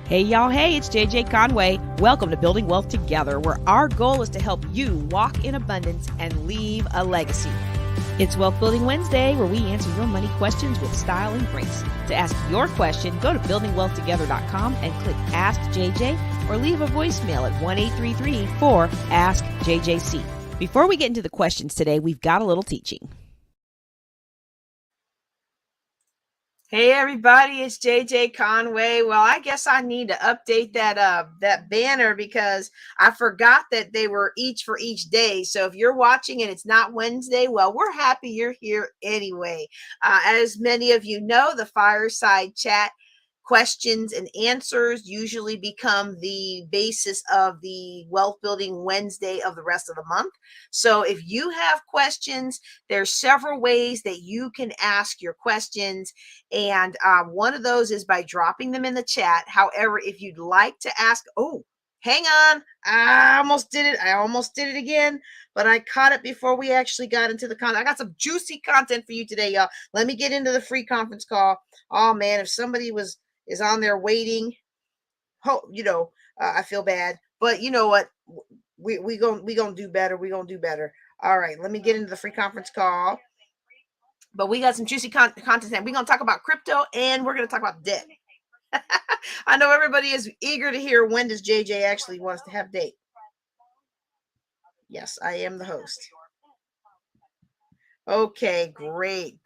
Hey y'all, hey, it's JJ Conway. Welcome to Building Wealth Together, where our goal is to help you walk in abundance and leave a legacy. It's Wealth Building Wednesday, where we answer your money questions with style and grace. To ask your question, go to buildingwealthtogether.com and click Ask JJ or leave a voicemail at 1-833-4-ASK-JJC. Before we get into the questions today, we've got a little teaching. Hey everybody, it's JJ Conway. Well, I guess I need to update that banner because I forgot that they were each for each day. So if you're watching and it's not Wednesday, well, we're happy you're here anyway. As many of you know, the Fireside chat questions and answers usually become the basis of the Wealth Building Wednesday of the rest of the month. So if you have questions, there's several ways that you can ask your questions. And one of those is by dropping them in the chat. However, if you'd like to ask, hang on, I almost did it again, but I caught it before we actually got into the content. I got some juicy content for you today, y'all. Let me get into the free conference call. Oh man, if somebody is on there waiting, I feel bad, but you know what? We gonna do better. We gonna do better. All right, let me get into the free conference call. But we got some juicy content. We're gonna talk about crypto and we're gonna talk about debt. I know everybody is eager to hear when does JJ actually wants to have date. Yes, I am the host. Okay, great.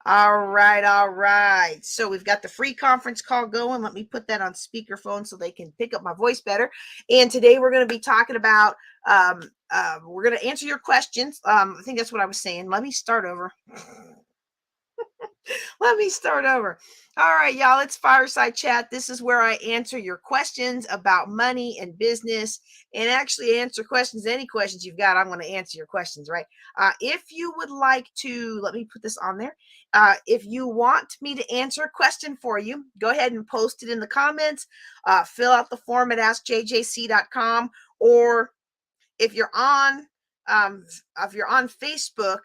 All right. So we've got the free conference call going. Let me put that on speakerphone so they can pick up my voice better. And today we're going to be talking about, we're going to answer your questions. I think that's what I was saying. Let me start over. All right, y'all, it's Fireside Chat. This is where I answer your questions about money and business, and actually answer questions, any questions you've got. I'm going to answer your questions, right? If you would like to, let me put this on there. If you want me to answer a question for you, go ahead and post it in the comments. Fill out the form at askjjc.com, or if you're on Facebook,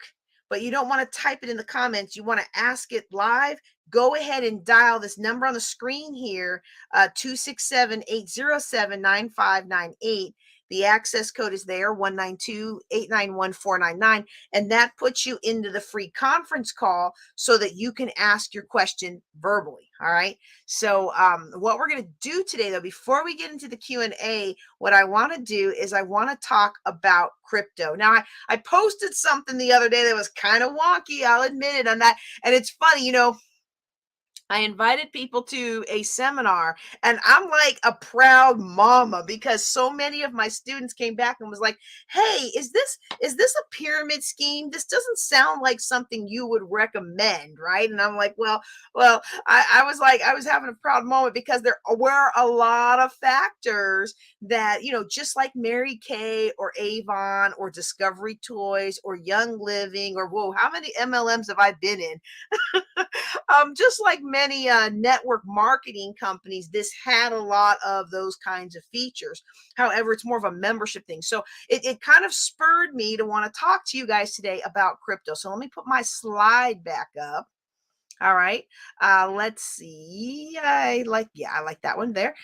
but you don't want to type it in the comments, you want to ask it live, go ahead and dial this number on the screen here, 267-807-9598. The access code is there, 192-891-499, and that puts you into the free conference call so that you can ask your question verbally, all right? So what we're going to do today, though, before we get into the Q&A, what I want to do is I want to talk about crypto. Now, I posted something the other day that was kind of wonky, I'll admit it on that, and it's funny, I invited people to a seminar, and I'm like a proud mama because so many of my students came back and was like, hey, is this a pyramid scheme? This doesn't sound like something you would recommend, right? And I'm like, well, I was having a proud moment because there were a lot of factors that, just like Mary Kay or Avon or Discovery Toys or Young Living or, whoa, how many MLMs have I been in? Just like many network marketing companies, this had a lot of those kinds of features. However, it's more of a membership thing. So it kind of spurred me to want to talk to you guys today about crypto. So let me put my slide back up. All right. Let's see. I like that one there.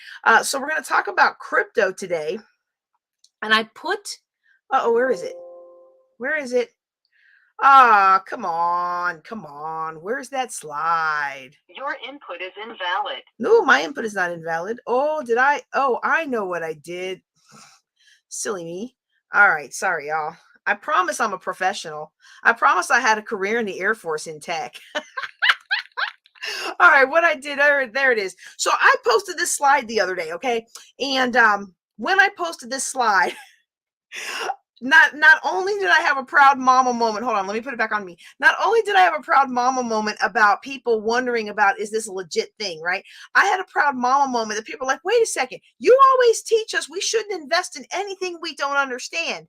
So we're going to talk about crypto today. And I put, where is it? Come on. Where's that slide? Your input is invalid. No, my input is not invalid. I know what I did. Silly me. All right. Sorry, y'all. I promise I'm a professional. I promise I had a career in the Air Force in tech. All right, what I did, there it is. So I posted this slide the other day, okay? And when I posted this slide, not only did I have a proud mama moment, hold on, let me put it back on me. Not only did I have a proud mama moment about people wondering about, is this a legit thing, right? I had a proud mama moment that people are like, wait a second, you always teach us we shouldn't invest in anything we don't understand.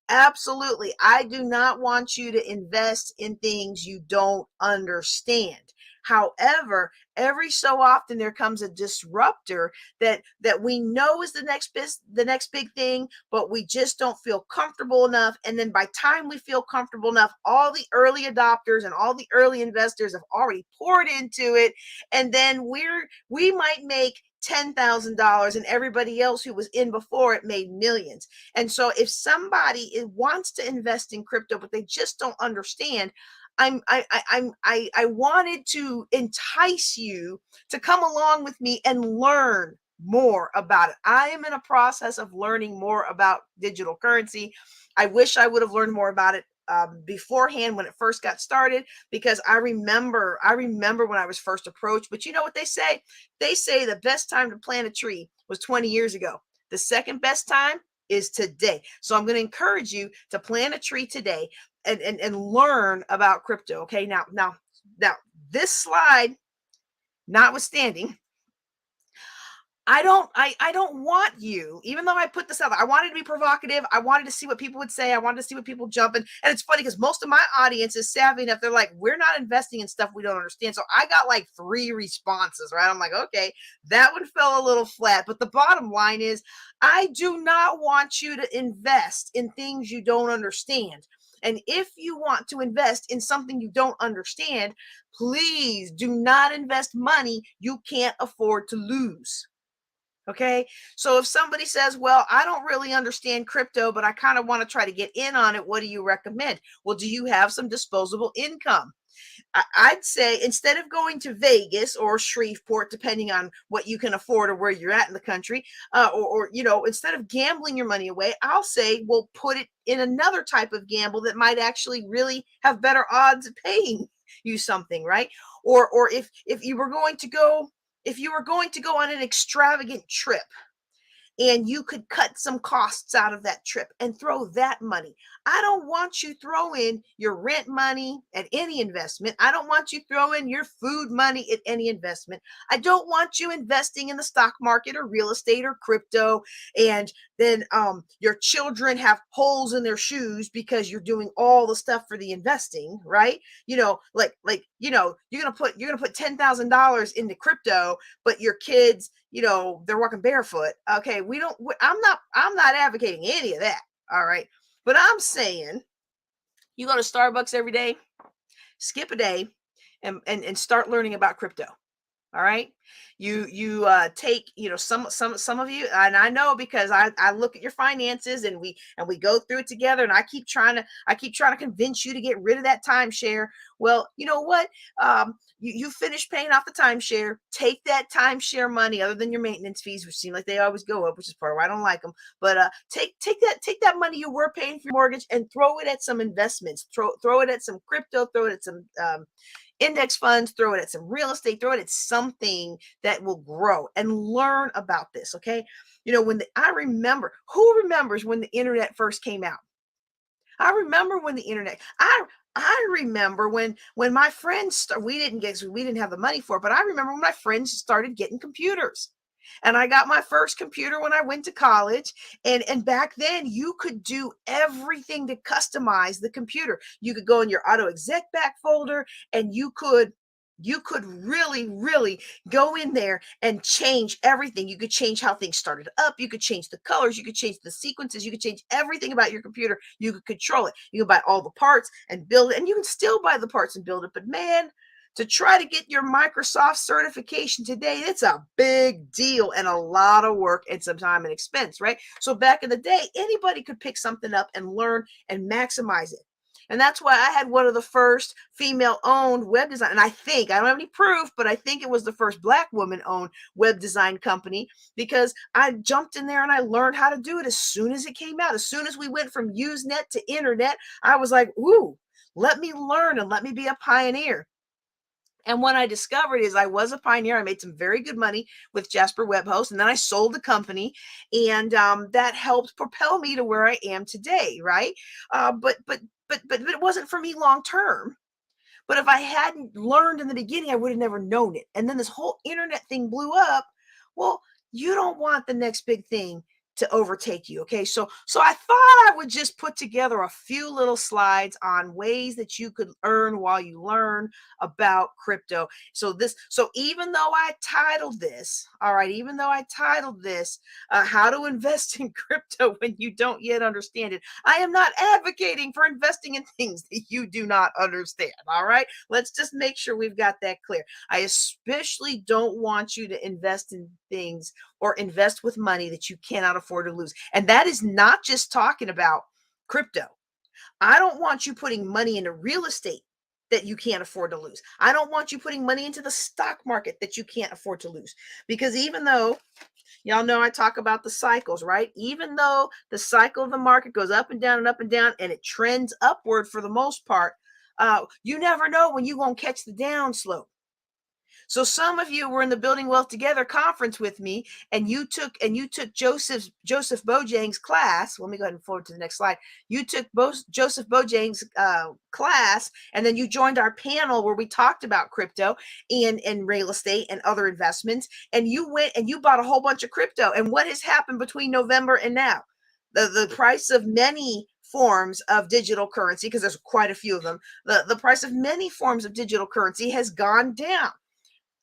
Absolutely. I do not want you to invest in things you don't understand. However, every so often there comes a disruptor that we know is the next big thing, but we just don't feel comfortable enough. And then by time we feel comfortable enough, all the early adopters and all the early investors have already poured into it. And then we might make $10,000 and everybody else who was in before it made millions. And so if somebody wants to invest in crypto, but they just don't understand, I wanted to entice you to come along with me and learn more about it. I am in a process of learning more about digital currency. I wish I would have learned more about it beforehand when it first got started, because I remember when I was first approached. But you know what they say? They say the best time to plant a tree was 20 years ago. The second best time is today. So I'm going to encourage you to plant a tree today and learn about crypto. Okay. Now this slide notwithstanding, I don't want you, even though I put this out, I wanted to be provocative. I wanted to see what people would say. I wanted to see what people jump in. And it's funny because most of my audience is savvy enough. They're like, we're not investing in stuff we don't understand. So I got like 3 responses, right? I'm like, okay, that one fell a little flat. But the bottom line is, I do not want you to invest in things you don't understand. And if you want to invest in something you don't understand, please do not invest money you can't afford to lose. Okay. So if somebody says, well, I don't really understand crypto, but I kind of want to try to get in on it, what do you recommend? Well, do you have some disposable income? I'd say instead of going to Vegas or Shreveport, depending on what you can afford or where you're at in the country, instead of gambling your money away, I'll say, well, put it in another type of gamble that might actually really have better odds of paying you something, right? Or if you were going to go on an extravagant trip, and you could cut some costs out of that trip and throw that money. I don't want you throwing your rent money at any investment. I don't want you throwing your food money at any investment. I don't want you investing in the stock market or real estate or crypto, and then your children have holes in their shoes because you're doing all the stuff for the investing, right? You're gonna put $10,000 into crypto, but your kids, they're walking barefoot. Okay, I'm not advocating any of that. All right. But I'm saying you go to Starbucks every day, skip a day, and start learning about crypto. All right. You take, some of you, and I know because I look at your finances, and we go through it together, and I keep trying to convince you to get rid of that timeshare. Well, you know what? You finish paying off the timeshare, take that timeshare money, other than your maintenance fees, which seem like they always go up, which is part of why I don't like them. But take that money you were paying for your mortgage and throw it at some investments. Throw it at some crypto, throw it at some index funds, throw it at some real estate, throw it at something that will grow, and learn about this. Okay. I remember, who remembers when the internet first came out? I remember when the internet, I remember when my friends we didn't have the money for it, but I remember when my friends started getting computers. And I got my first computer when I went to college. And back then you could do everything to customize the computer. You could go in your auto exec back folder, and you could really, really go in there and change everything. You could change how things started up. You could change the colors. You could change the sequences. You could change everything about your computer. You could control it. You can buy all the parts and build it. And you can still buy the parts and build it. But man, to try to get your Microsoft certification today, it's a big deal and a lot of work and some time and expense, right? So back in the day, anybody could pick something up and learn and maximize it. And that's why I had one of the first female owned web design. And I don't have any proof, but I think it was the first Black woman owned web design company, because I jumped in there and I learned how to do it as soon as it came out. As soon as we went from Usenet to internet, I was like, ooh, let me learn and let me be a pioneer. And what I discovered is I was a pioneer. I made some very good money with Jasper Web Host, and then I sold the company, and that helped propel me to where I am today, right? But it wasn't for me long term. But if I hadn't learned in the beginning, I would have never known it. And then this whole internet thing blew up. Well, you don't want the next big thing to overtake you. Okay. So I thought I would just put together a few little slides on ways that you could earn while you learn about crypto. So even though I titled this, all right, even though I titled this, how to invest in crypto when you don't yet understand it, I am not advocating for investing in things that you do not understand. All right. Let's just make sure we've got that clear. I especially don't want you to invest in things or invest with money that you cannot afford to lose. And that is not just talking about crypto. I don't want you putting money into real estate that you can't afford to lose. I don't want you putting money into the stock market that you can't afford to lose. Because even though y'all know I talk about the cycles, right? Even though the cycle of the market goes up and down and up and down and it trends upward for the most part, you never know when you're going to catch the down slope. So some of you were in the Building Wealth Together conference with me, and you took Joseph Bojang's class. Let me go ahead and forward to the next slide. You took Joseph Bojang's class, and then you joined our panel where we talked about crypto and real estate and other investments. And you went and you bought a whole bunch of crypto. And what has happened between November and now? The price of many forms of digital currency, because there's quite a few of them, the price of many forms of digital currency has gone down.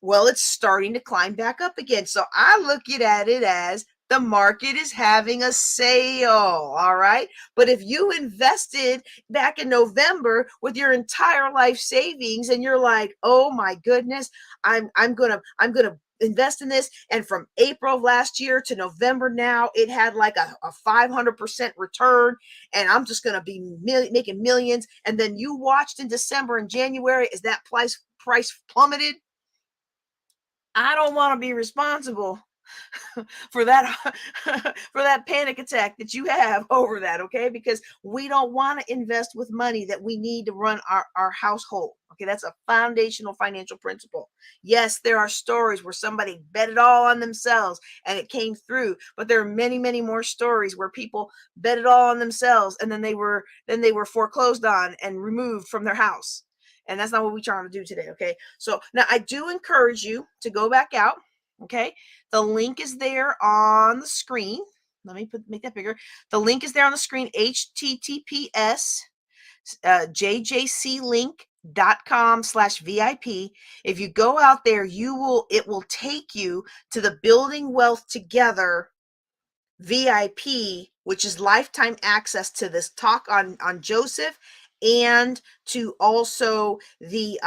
Well, it's starting to climb back up again. So I look at it as the market is having a sale. All right. But if you invested back in November with your entire life savings and you're like, oh my goodness, I'm gonna invest in this. And from April of last year to November now, it had like a 500% return. And I'm just gonna be making millions. And then you watched in December and January as that price plummeted. I don't want to be responsible for that for that panic attack that you have over that, okay? Because we don't want to invest with money that we need to run our household. Okay, that's a foundational financial principle. Yes, there are stories where somebody bet it all on themselves and it came through, but there are many, many more stories where people bet it all on themselves and then they were foreclosed on and removed from their house. And that's not what we're trying to do today, okay? So now I do encourage you to go back out, okay? The link is there on the screen. Let me make that bigger. The link is there on the screen, https jjclink.com/VIP. If you go out there, it will take you to the Building Wealth Together VIP, which is lifetime access to this talk on Joseph and to also the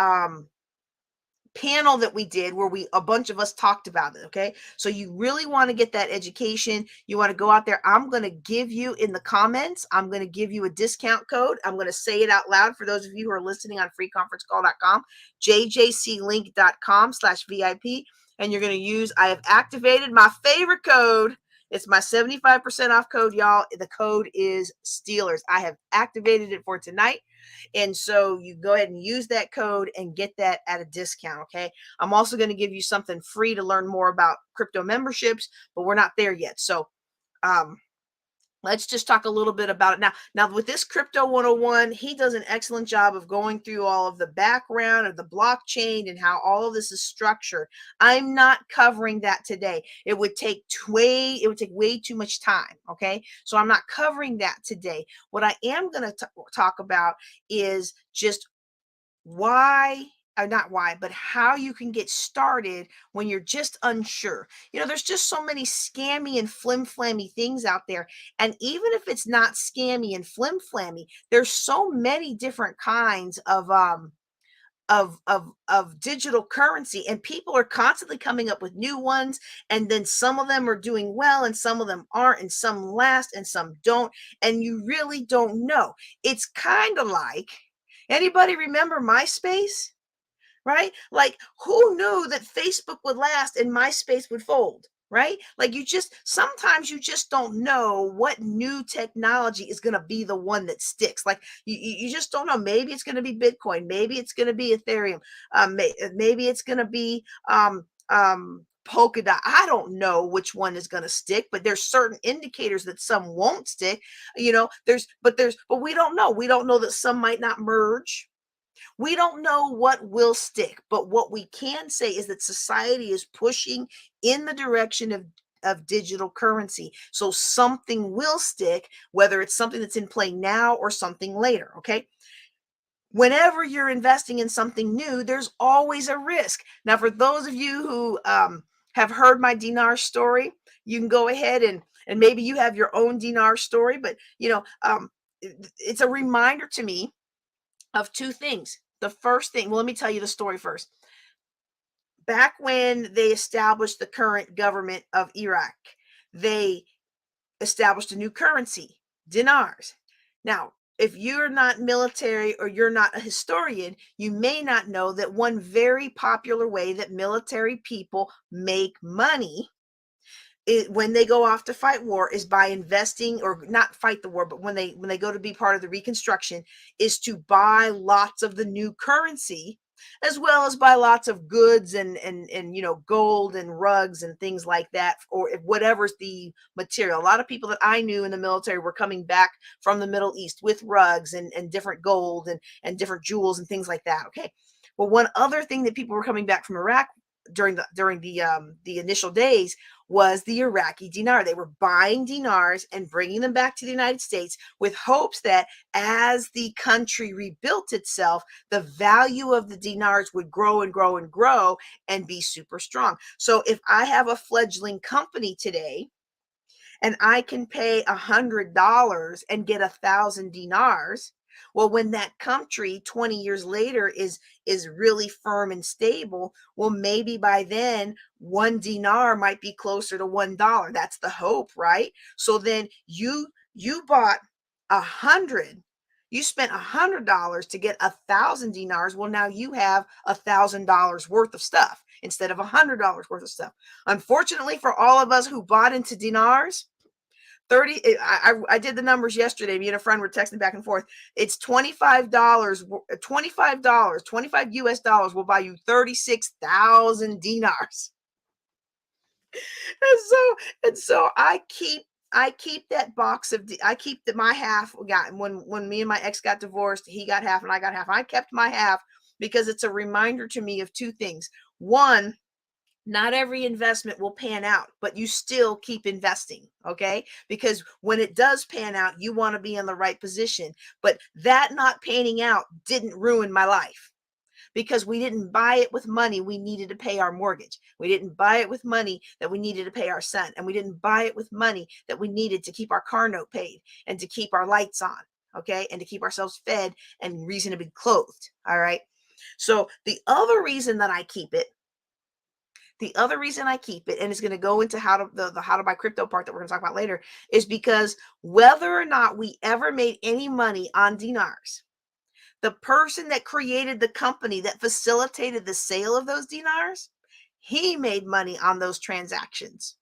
panel that we did where a bunch of us talked about it. Okay, so you really want to get that education. You want to go out there. I'm going to give you in the comments, I'm going to give you a discount code. I'm going to say it out loud for those of you who are listening on freeconferencecall.com, jjclink.com/VIP, and you're going to use, I have activated my favorite code. It's my 75% off code, y'all. The code is Steelers. I have activated it for tonight. And so you go ahead and use that code and get that at a discount. Okay. I'm also going to give you something free to learn more about crypto memberships, but we're not there yet. So, let's just talk a little bit about it now with this crypto 101. He does an excellent job of going through all of the background of the blockchain and how all of this is structured. I'm not covering that today. It would take way too much time. Okay, so I'm not covering that today. What I am going to talk about is just why, or not why, but how you can get started when you're just unsure. There's just so many scammy and flim-flammy things out there. And even if it's not scammy and flim-flammy, there's so many different kinds of digital currency, and people are constantly coming up with new ones, and then some of them are doing well and some of them aren't, and some last and some don't, and you really don't know. It's kind of like, anybody remember MySpace? Right? Like, who knew that Facebook would last and MySpace would fold? Right? Like, sometimes you just don't know what new technology is going to be the one that sticks. Like, you just don't know. Maybe it's going to be Bitcoin. Maybe it's going to be Ethereum. Maybe it's going to be Polkadot. I don't know which one is going to stick, but there's certain indicators that some won't stick. But we don't know. We don't know that some might not merge. We don't know what will stick, but what we can say is that society is pushing in the direction of digital currency. So something will stick, whether it's something that's in play now or something later. Okay. Whenever you're investing in something new, there's always a risk. Now, for those of you who have heard my dinar story, you can go ahead and maybe you have your own dinar story, but it's a reminder to me of two things. The first thing, well, let me tell you the story first. Back when they established the current government of Iraq, they established a new currency, dinars. Now, if you're not military or you're not a historian, you may not know that one very popular way that military people make money when they go off to fight war is by investing, or not fight the war, but when they go to be part of the reconstruction, is to buy lots of the new currency, as well as buy lots of goods and gold and rugs and things like that, or if whatever's the material. A lot of people that I knew in the military were coming back from the Middle East with rugs and different gold and different jewels and things like that. Okay. Well, one other thing that people were coming back from Iraq during the initial days was the Iraqi dinar. They were buying dinars and bringing them back to the United States with hopes that as the country rebuilt itself, the value of the dinars would grow and grow and grow and be super strong. So if I have a fledgling company today and I can pay $100 and get 1,000 dinars. Well, when that country 20 years later is really firm and stable, well, maybe by then 1 dinar might be closer to $1. That's the hope, right? So then you bought 100. You spent $100 to get 1,000 dinars. Well, now you have $1,000 worth of stuff instead of $100 worth of stuff. Unfortunately, for all of us who bought into dinars, 30, I did the numbers yesterday. Me and a friend were texting back and forth. It's $25, $25, 25 US dollars will buy you 36,000 dinars. And so I keep that box of I keep my half. Got when me and my ex got divorced, he got half and I got half. I kept my half because it's a reminder to me of two things. One, not every investment will pan out, but you still keep investing, okay? Because when it does pan out, you want to be in the right position. But that not panning out didn't ruin my life, because we didn't buy it with money we needed to pay our mortgage. We didn't buy it with money that we needed to pay our son. And we didn't buy it with money that we needed to keep our car note paid and to keep our lights on, okay? And to keep ourselves fed and reasonably clothed, all right? So the other reason that I keep it, and it's going to go into how to the how to buy crypto part that we're going to talk about later, is because whether or not we ever made any money on dinars, the person that created the company that facilitated the sale of those dinars, he made money on those transactions.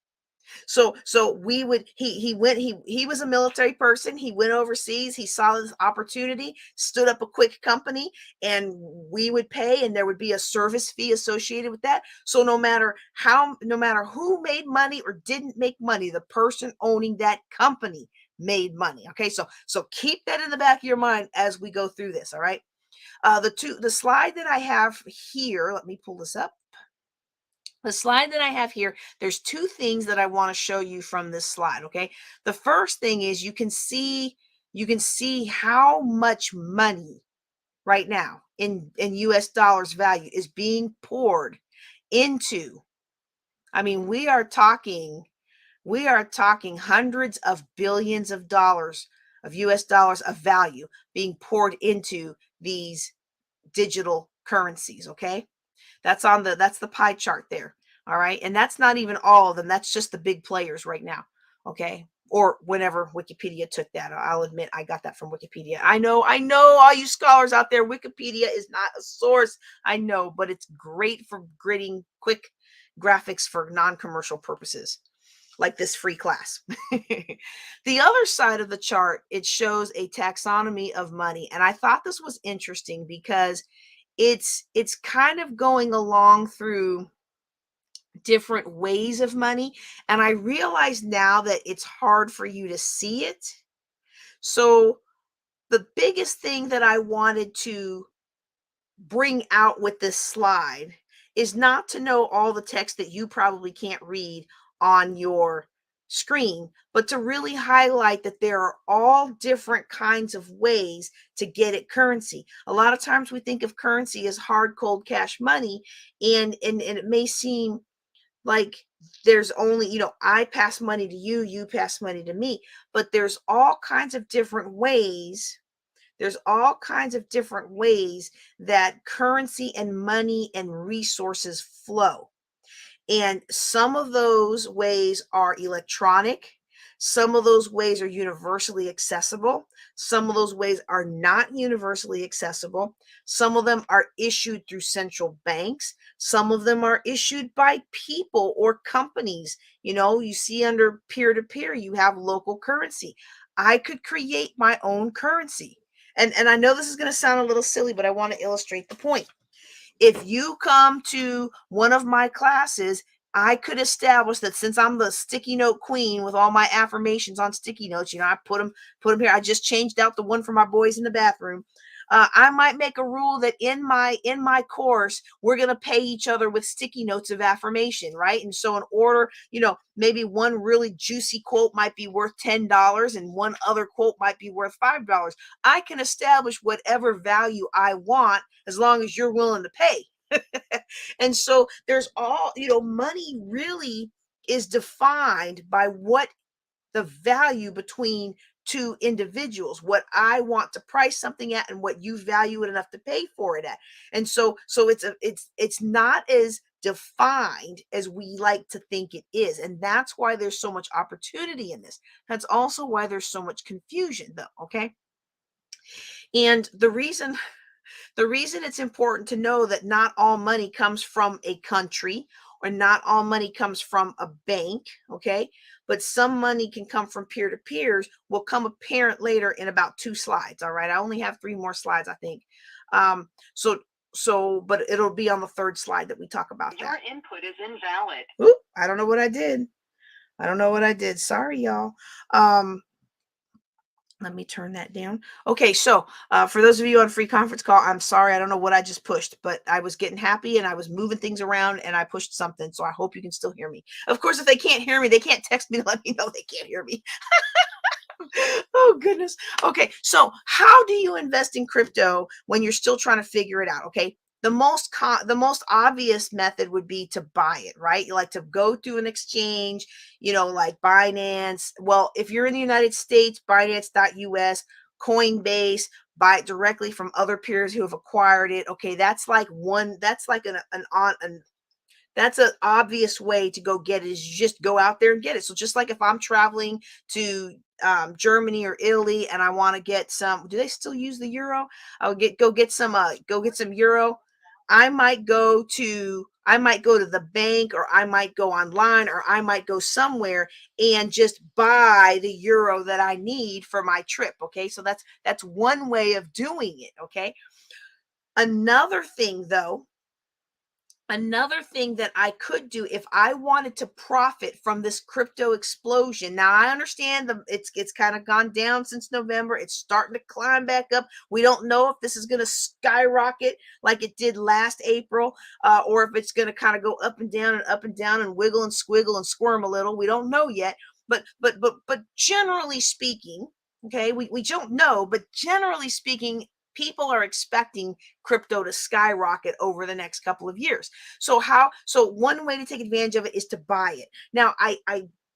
So we would he was a military person. He went overseas. He saw this opportunity, stood up a quick company, and we would pay, and there would be a service fee associated with that. So no matter who made money or didn't make money, the person owning that company made money. Okay, so keep that in the back of your mind as we go through this. All right. The slide that I have here, let me pull this up. The slide that I have here, there's two things that I want to show you from this slide, okay? The first thing is you can see how much money right now in US dollars value is being poured into. I mean, we are talking hundreds of billions of dollars of US dollars of value being poured into these digital currencies, okay? That's the pie chart there. All right. And that's not even all of them. That's just the big players right now. Okay. Or whenever Wikipedia took that. I'll admit I got that from Wikipedia. I know all you scholars out there, Wikipedia is not a source. I know, but it's great for gritting quick graphics for non-commercial purposes, like this free class. The other side of the chart, it shows a taxonomy of money. And I thought this was interesting because it's kind of going along through different ways of money, and I realize now that it's hard for you to see it. So the biggest thing that I wanted to bring out with this slide is not to know all the text that you probably can't read on your screen, but to really highlight that there are all different kinds of ways to get at currency. A lot of times we think of currency as hard, cold cash money, and it may seem like there's only, I pass money to you, you pass money to me, but there's all kinds of different ways that currency and money and resources flow. And some of those ways are electronic. Some of those ways are universally accessible. Some of those ways are not universally accessible. Some of them are issued through central banks. Some of them are issued by people or companies. You see under peer to peer, you have local currency. I could create my own currency. And I know this is going to sound a little silly, but I want to illustrate the point. If you come to one of my classes, I could establish that since I'm the sticky note queen with all my affirmations on sticky notes, I put them here. I just changed out the one for my boys in the bathroom. I might make a rule that in my course we're going to pay each other with sticky notes of affirmation, right? And so in order, maybe one really juicy quote might be worth $10 and one other quote might be worth $5. I can establish whatever value I want as long as you're willing to pay. And so there's money really is defined by what the value between two individuals, what I want to price something at and what you value it enough to pay for it at. And so it's not as defined as we like to think it is. And that's why there's so much opportunity in this. That's also why there's so much confusion though, okay? And the reason it's important to know that not all money comes from a country or not all money comes from a bank, okay? But some money can come from peer to peers will come apparent later in about 2 slides, all right? I only have 3 more slides, I think. Um, so, but it'll be on the third slide that we talk about Your that. input is invalid. Oop, I don't know what I did. I don't know what I did. Sorry, y'all. Let me turn that down. Okay, so for those of you on free conference call, I'm sorry, I don't know what I just pushed, but I was getting happy and I was moving things around and I pushed something. So I hope you can still hear me. Of course, if they can't hear me, they can't text me to let me know they can't hear me. Oh goodness. Okay, so how do you invest in crypto when you're still trying to figure it out? Okay, the most obvious method would be to buy it, right? You like to go through an exchange, like Binance. Well, if you're in the United States, Binance.us, Coinbase, buy it directly from other peers who have acquired it. Okay, that's like one. That's like an that's an obvious way to go get it is you just go out there and get it. So just like if I'm traveling to Germany or Italy and I want to get some, do they still use the euro? I'll go get some euro. I might go to the bank, or I might go online, or I might go somewhere and just buy the euro that I need for my trip. Okay, so that's one way of doing it. Okay, another thing though Another thing that I could do if I wanted to profit from this crypto explosion. Now I understand it's kind of gone down since November. It's starting to climb back up. We don't know if this is going to skyrocket like it did last April, or if it's going to kind of go up and down and up and down and wiggle and squiggle and squirm a little. We don't know yet. But generally speaking, okay, we don't know, but generally speaking, people are expecting crypto to skyrocket over the next couple of years. So one way to take advantage of it is to buy it. Now, I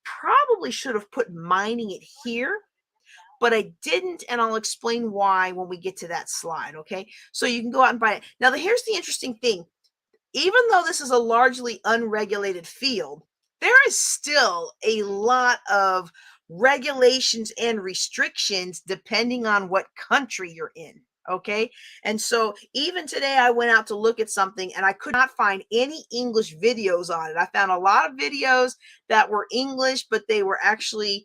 probably should have put mining it here, but I didn't, and I'll explain why when we get to that slide, okay? So you can go out and buy it. Now, here's the interesting thing. Even though this is a largely unregulated field, there is still a lot of regulations and restrictions depending on what country you're in. Okay. And so even today, I went out to look at something and I could not find any English videos on it. I found a lot of videos that were English, but they were actually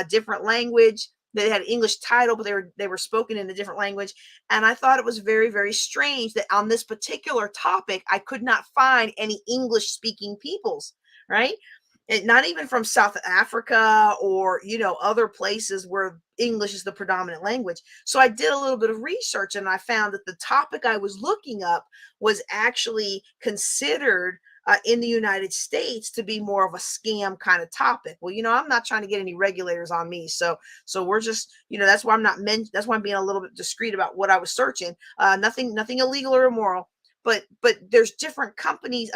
different language. They had English title, but they were spoken in a different language. And I thought it was very, very strange that on this particular topic, I could not find any English speaking peoples, right? And not even from South Africa or, other places where English is the predominant language. So I did a little bit of research and I found that the topic I was looking up was actually considered in the United States to be more of a scam kind of topic. Well, I'm not trying to get any regulators on me, so we're just, that's why that's why I'm being a little bit discreet about what I was searching. Nothing illegal or immoral, but there's different countries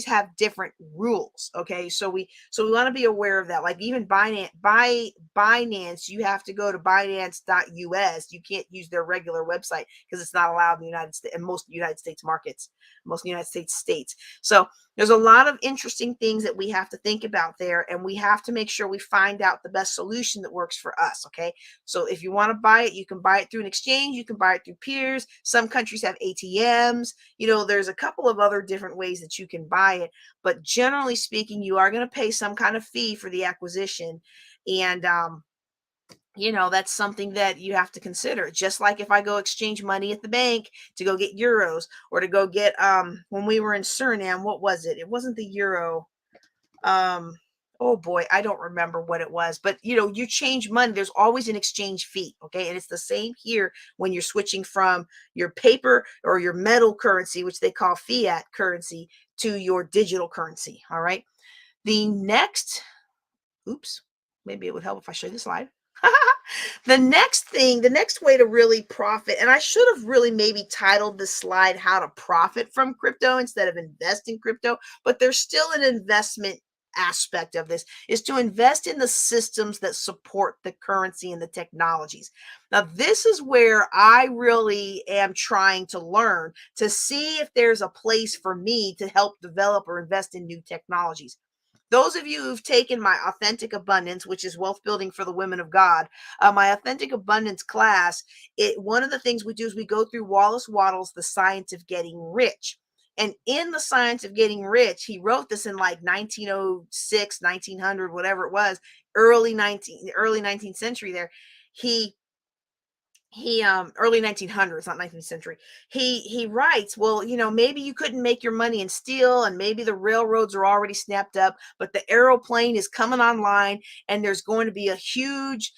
have different rules. Okay, so we want to be aware of that. Like even Binance, you have to go to Binance.us. You can't use their regular website because it's not allowed in the United States and most United States markets, most United States states. So there's a lot of interesting things that we have to think about there, and we have to make sure we find out the best solution that works for us. Okay, so if you want to buy it, you can buy it through an exchange, you can buy it through peers. Some countries have ATMs. There's a couple of other different ways that you can buy it, but generally speaking, you are going to pay some kind of fee for the acquisition. And that's something that you have to consider. Just like if I go exchange money at the bank to go get euros, or to go get when we were in Suriname, what was it? It wasn't the euro. Oh boy, I don't remember what it was, but you change money, there's always an exchange fee. Okay, and it's the same here when you're switching from your paper or your metal currency, which they call fiat currency, to your digital currency. All right, the next oops, maybe it would help if I show you the slide. The next way to really profit, and I should have really maybe titled this slide "How to Profit from Crypto" instead of "Invest in Crypto," but there's still an investment aspect of this, is to invest in the systems that support the currency and the technologies. Now, this is where I really am trying to learn to see if there's a place for me to help develop or invest in new technologies. Those of you who've taken my Authentic Abundance, which is wealth building for the women of God, my Authentic Abundance class, one of the things we do is we go through Wallace Wattles' The Science of Getting Rich. And in The Science of Getting Rich, he wrote this in like 1906, 1900, whatever it was, early 19th century there. He early 1900s, not 19th century. He writes, well, maybe you couldn't make your money in steel, and maybe the railroads are already snapped up, but the aeroplane is coming online, and there's going to be a huge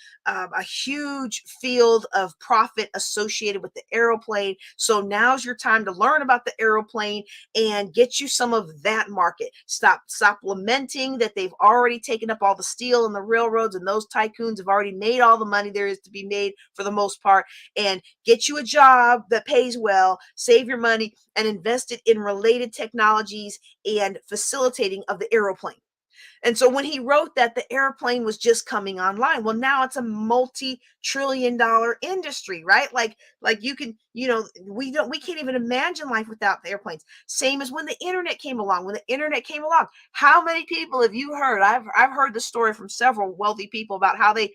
field of profit associated with the aeroplane. So now's your time to learn about the aeroplane and get you some of that market. Stop lamenting that they've already taken up all the steel and the railroads, and those tycoons have already made all the money there is to be made for the most part, and get you a job that pays well, save your money, and invest it in related technologies and facilitating of the aeroplane. And so when he wrote that, the airplane was just coming online. Well, now it's a multi-trillion-dollar industry, right? Like you can, we can't even imagine life without the airplanes. Same as when the internet came along. When the internet came along, how many people have you heard? I've heard the story from several wealthy people about how they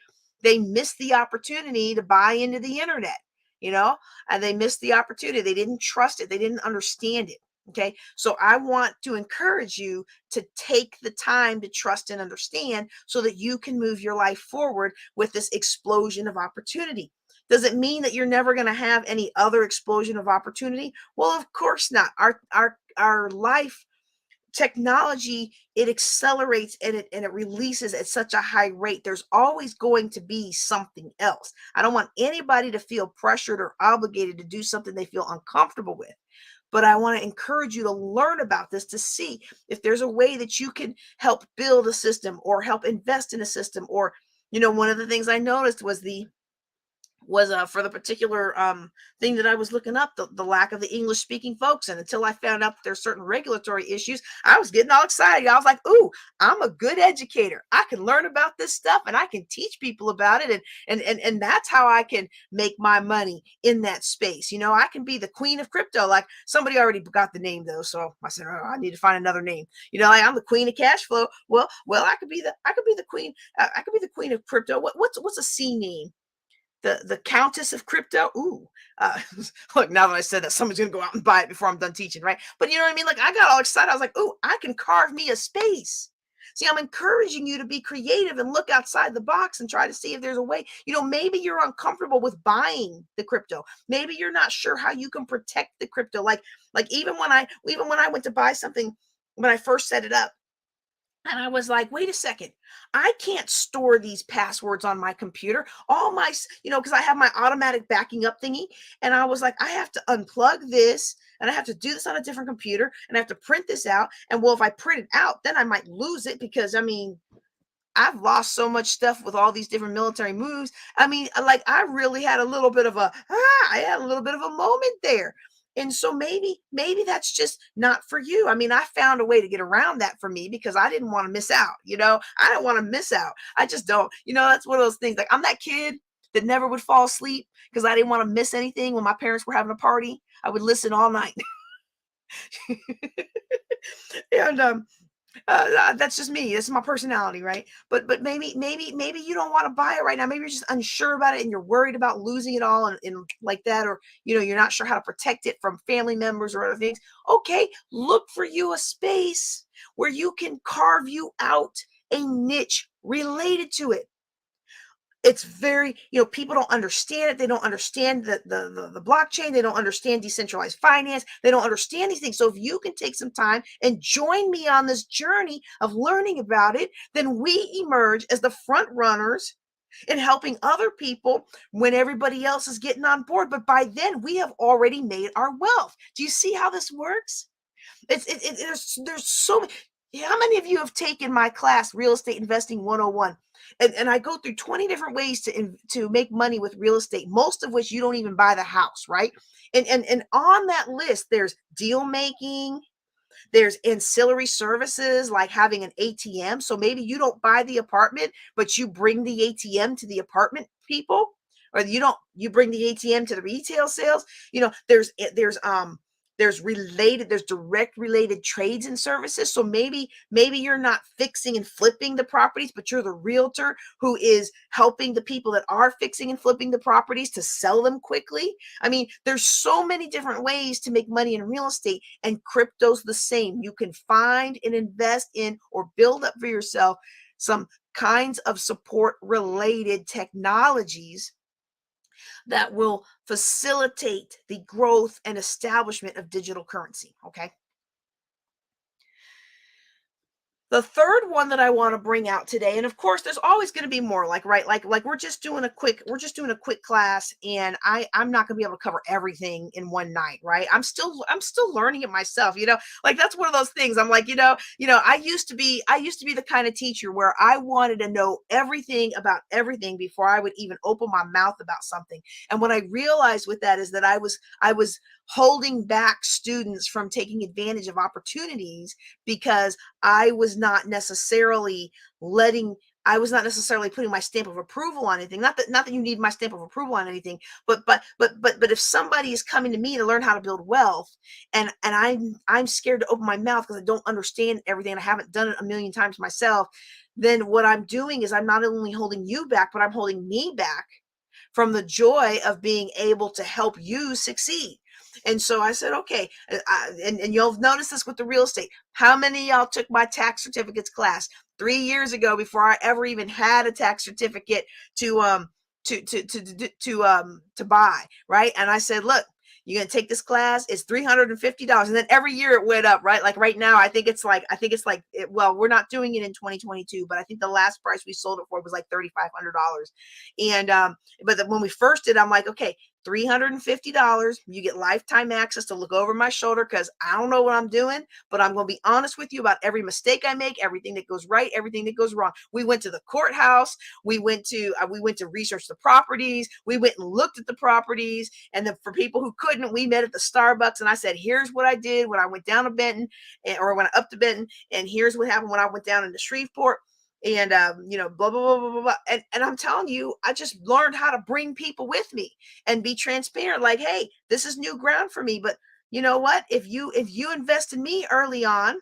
missed the opportunity to buy into the internet, and they missed the opportunity. They didn't trust it. They didn't understand it. Okay. So I want to encourage you to take the time to trust and understand so that you can move your life forward with this explosion of opportunity. Does it mean that you're never going to have any other explosion of opportunity? Well, of course not. Our life technology, it accelerates and it releases at such a high rate. There's always going to be something else. I don't want anybody to feel pressured or obligated to do something they feel uncomfortable with. But I want to encourage you to learn about this, to see if there's a way that you can help build a system or help invest in a system. Or, one of the things I noticed was for the particular thing that I was looking up, the lack of the English speaking folks. And until I found out that there's certain regulatory issues, I was getting all excited. I was like, ooh, I'm a good educator. I can learn about this stuff and I can teach people about it. And that's how I can make my money in that space. I can be the queen of crypto. Like somebody already got the name though. So I said, oh, I need to find another name. Like I'm the queen of cash flow. Well, I could be the queen. I could be the queen of crypto. What's a C name? The Countess of Crypto. Ooh, look, now that I said that, somebody's gonna go out and buy it before I'm done teaching, right? But you know what I mean? Like I got all excited. I was like, ooh, I can carve me a space. See, I'm encouraging you to be creative and look outside the box and try to see if there's a way. Maybe you're uncomfortable with buying the crypto. Maybe you're not sure how you can protect the crypto. Like even when I went to buy something when I first set it up, and I was like, wait a second, I can't store these passwords on my computer. All my, because I have my automatic backing up thingy. And I was like, I have to unplug this, and I have to do this on a different computer, and I have to print this out. And well, if I print it out, then I might lose it because I mean, I've lost so much stuff with all these different military moves. I mean, like I really had a little bit of I had a little bit of a moment there. And so maybe that's just not for you. I mean, I found a way to get around that for me because I didn't want to miss out, I don't want to miss out. I just don't. That's one of those things. Like I'm that kid that never would fall asleep because I didn't want to miss anything when my parents were having a party. I would listen all night. and that's just me. This is my personality, right? But maybe you don't want to buy it right now. Maybe you're just unsure about it and you're worried about losing it all and like that, or you're not sure how to protect it from family members or other things. Okay, look for you a space where you can carve you out a niche related to it. It's very, people don't understand it. They don't understand the blockchain. They don't understand decentralized finance. They don't understand these things. So if you can take some time and join me on this journey of learning about it, then we emerge as the front runners in helping other people when everybody else is getting on board. But by then we have already made our wealth. Do you see how this works? There's so many. How many of you have taken my class, Real Estate Investing 101? And I go through 20 different ways to make money with real estate, most of which you don't even buy the house, right? And on that list, there's deal making, there's ancillary services like having an ATM. So maybe you don't buy the apartment, but you bring the ATM to the apartment people, or you bring the ATM to the retail sales. There's direct related trades and services. So maybe you're not fixing and flipping the properties, but you're the realtor who is helping the people that are fixing and flipping the properties to sell them quickly. I mean, there's so many different ways to make money in real estate, and crypto's the same. You can find and invest in or build up for yourself some kinds of support related technologies that will facilitate the growth and establishment of digital currency. Okay. The third one that I want to bring out today, and of course, there's always going to be more. Like right, like we're just doing a quick class, and I'm not going to be able to cover everything in one night, right? I'm still learning it myself. Like that's one of those things. I'm like, I used to be the kind of teacher where I wanted to know everything about everything before I would even open my mouth about something. And what I realized with that is that I was holding back students from taking advantage of opportunities because I was not necessarily letting I was not necessarily putting my stamp of approval on anything. Not that you need my stamp of approval on anything, but if somebody is coming to me to learn how to build wealth, and I'm scared to open my mouth because I don't understand everything and I haven't done it a million times myself, then what I'm doing is I'm not only holding you back, but I'm holding me back from the joy of being able to help you succeed. And so I said, okay, and you'll notice this with the real estate. How many of y'all took my tax certificates class 3 years ago before I ever even had a tax certificate to buy, right? And I said, look, you're gonna take this class. It's $350, and then every year it went up, right? Like right now, well, we're not doing it in 2022, but I think the last price we sold it for was like $3,500. And but when we first did, I'm like, okay, $350. You get lifetime access to look over my shoulder because I don't know what I'm doing, but I'm going to be honest with you about every mistake I make, everything that goes right, everything that goes wrong. We went to the courthouse. We went to research the properties. We went and looked at the properties. And then for people who couldn't, we met at the Starbucks. And I said, here's what I did when I went down to Benton, or when I up to Benton. And here's what happened when I went down into Shreveport. And blah blah blah blah blah blah. And I'm telling you, I just learned how to bring people with me and be transparent. Like, hey, this is new ground for me, but you know what? If you invest in me early on,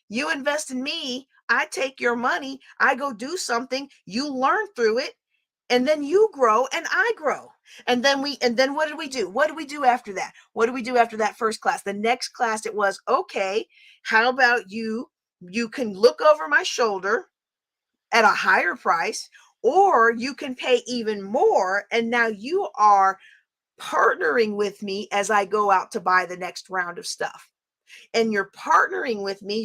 you invest in me, I take your money, I go do something, you learn through it, and then you grow and I grow. And then what did we do? What did we do after that? What did we do after that first class? The next class, it was, okay, how about you can look over my shoulder at a higher price, or you can pay even more, and now you are partnering with me as I go out to buy the next round of stuff. And you're partnering with me,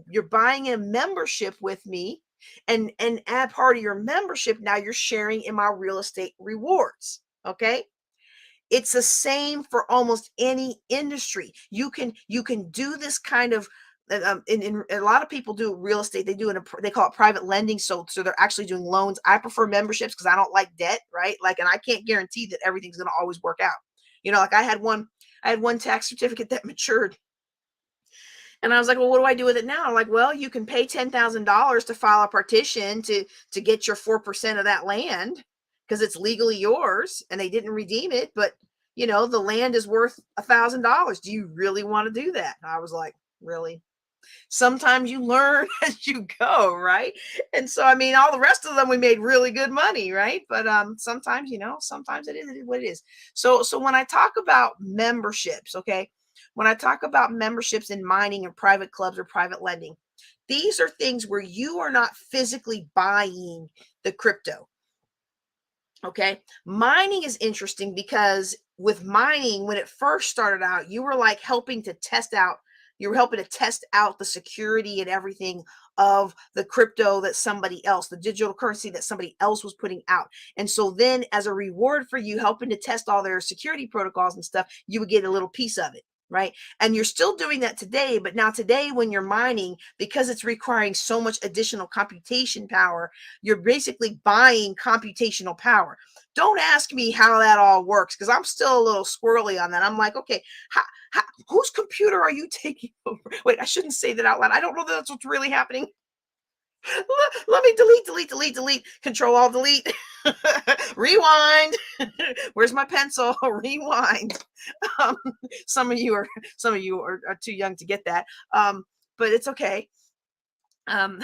you're buying a membership with me, and as part of your membership, now you're sharing in my real estate rewards. Okay. It's the same for almost any industry. You can do this kind of in a lot of people do real estate. They do it. They call it private lending. So they're actually doing loans. I prefer memberships because I don't like debt, right? Like, and I can't guarantee that everything's going to always work out. Like I had one tax certificate that matured, and I was like, well, what do I do with it now? I'm like, well, you can pay $10,000 to file a partition to get your 4% of that land because it's legally yours and they didn't redeem it, but the land is worth $1,000. Do you really want to do that? And I was like, really? Sometimes you learn as you go, right? And so, I mean, all the rest of them we made really good money, right? But sometimes, sometimes it is what it is. So when I talk about memberships, okay, when I talk about memberships in mining or private clubs or private lending, these are things where you are not physically buying the crypto. Okay. Mining is interesting because with mining, when it first started out, you were like you were helping to test out the security and everything of the crypto that somebody else, the digital currency that somebody else was putting out. And so then, as a reward for you helping to test all their security protocols and stuff, you would get a little piece of it. Right. And you're still doing that today. But now, today, when you're mining, because it's requiring so much additional computation power, you're basically buying computational power. Don't ask me how that all works because I'm still a little squirrely on that. I'm like, okay, whose computer are you taking over? Wait, I shouldn't say that out loud. I don't know that that's what's really happening. Let me delete, control all delete, rewind. Where's my pencil? Rewind. Um, some of you are too young to get that. But it's okay. Um,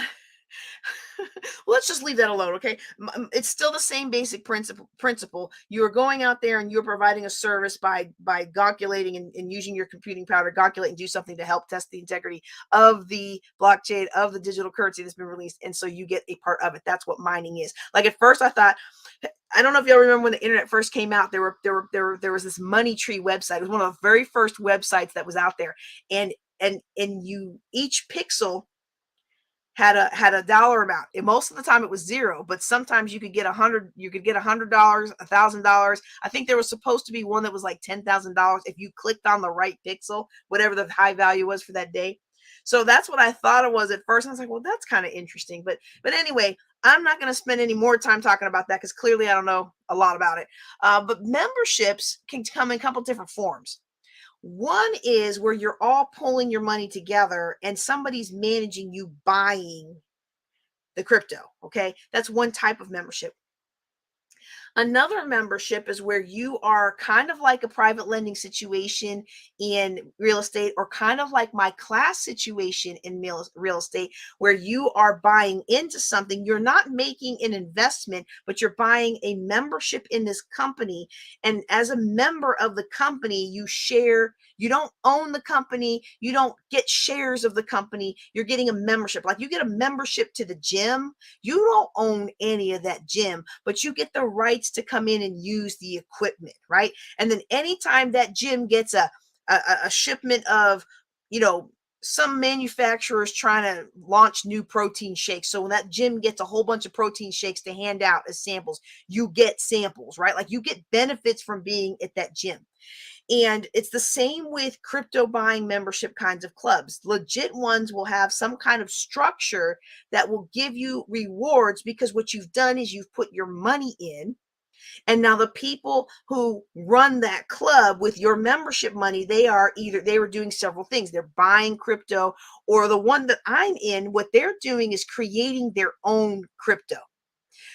let's just leave that alone, okay? It's still the same basic principle. You are going out there and you're providing a service by calculating and using your computing power to calculate and do something to help test the integrity of the blockchain, of the digital currency that's been released, and so you get a part of it. That's what mining is. Like, at first I thought, I don't know if y'all remember when the internet first came out, there was this money tree website. It was one of the very first websites that was out there, and you, each pixel had a dollar amount, and most of the time it was zero, but sometimes you could get $100, $1,000. I think there was supposed to be one that was like $10,000 if you clicked on the right pixel, whatever the high value was for that day. So that's what I thought it was at first. I was like, well, that's kind of interesting, but anyway, I'm not going to spend any more time talking about that because clearly I don't know a lot about it. But memberships can come in a couple different forms. One is where you're all pulling your money together and somebody's managing you buying the crypto. Okay. That's one type of membership. Another membership is where you are kind of like a private lending situation in real estate, or kind of like my class situation in real estate, where you are buying into something. You're not making an investment, but you're buying a membership in this company. And as a member of the company, you share. You don't own the company. You don't get shares of the company. You're getting a membership. Like, you get a membership to the gym. You don't own any of that gym, but you get the rights to come in and use the equipment, right? And then anytime that gym gets a shipment of, some manufacturers trying to launch new protein shakes. So when that gym gets a whole bunch of protein shakes to hand out as samples, you get samples, right? Like, you get benefits from being at that gym. And it's the same with crypto buying membership kinds of clubs. Legit ones will have some kind of structure that will give you rewards because what you've done is you've put your money in. And now the people who run that club with your membership money, they were doing several things. They're buying crypto, or the one that I'm in, what they're doing is creating their own crypto.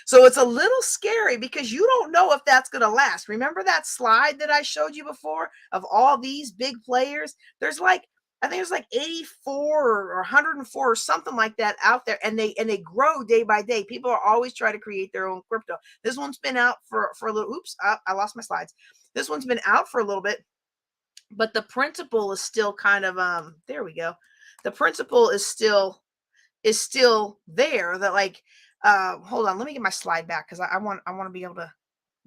So it's a little scary because you don't know if that's going to last. Remember that slide that I showed you before of all these big players? I think there's like 84 or 104 or something like that out there, and they grow day by day. People are always trying to create their own crypto. This one's been out for a little. Oops, I lost my slides. This one's been out for a little bit, but the principle is still kind of there we go. The principle is still there, that, like, hold on, let me get my slide back because I want to be able to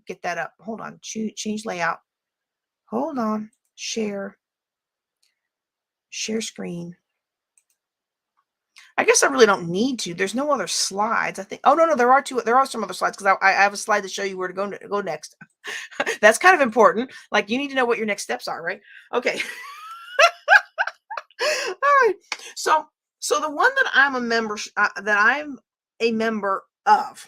get that up. Hold on, change layout. Hold on, share screen. I guess I really don't need to. There's no other slides. I think. Oh, no, there are some other slides because I have a slide to show you where to go next. That's kind of important. Like you need to know what your next steps are, right? Okay. All right. So the one that I'm a member of,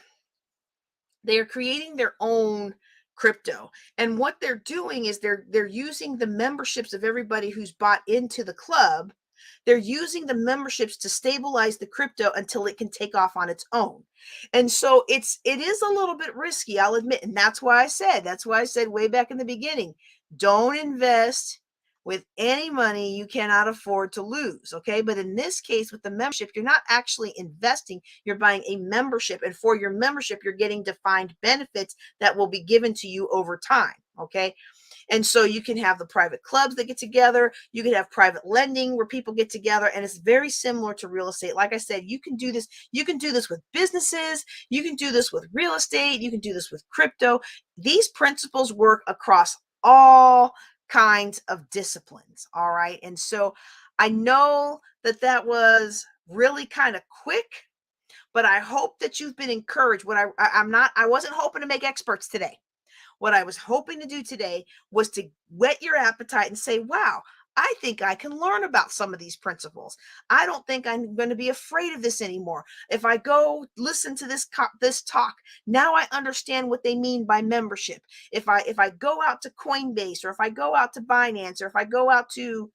they are creating their own crypto. And what they're doing is they're using the memberships of everybody who's bought into the club. They're using the memberships to stabilize the crypto until it can take off on its own. And so it is a little bit risky, I'll admit. And that's why I said way back in the beginning, don't invest with any money you cannot afford to lose. Okay. But in this case, with the membership, you're not actually investing, you're buying a membership. And for your membership, you're getting defined benefits that will be given to you over time. Okay. And so you can have the private clubs that get together. You can have private lending where people get together. And it's very similar to real estate. Like I said, you can do this. You can do this with businesses. You can do this with real estate. You can do this with crypto. These principles work across all kinds of disciplines. All right. And so I know that that was really kind of quick, but I hope that you've been encouraged. I wasn't hoping to make experts today. What I was hoping to do today was to whet your appetite and say, wow, I think I can learn about some of these principles. I don't think I'm going to be afraid of this anymore. If I go listen to this talk, now I understand what they mean by membership. If I go out to Coinbase, or if I go out to Binance, or if I go out to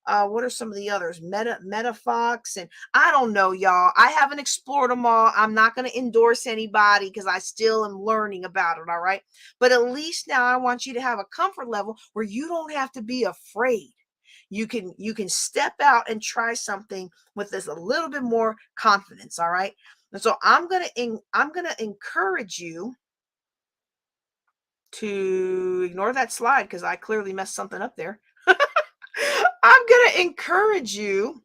what are some of the others? MetaFox, and I don't know, y'all. I haven't explored them all. I'm not going to endorse anybody because I still am learning about it. All right. But at least now I want you to have a comfort level where you don't have to be afraid. You can step out and try something with this a little bit more confidence. All right. And so I'm gonna encourage you to ignore that slide because I clearly messed something up there. I'm going to encourage you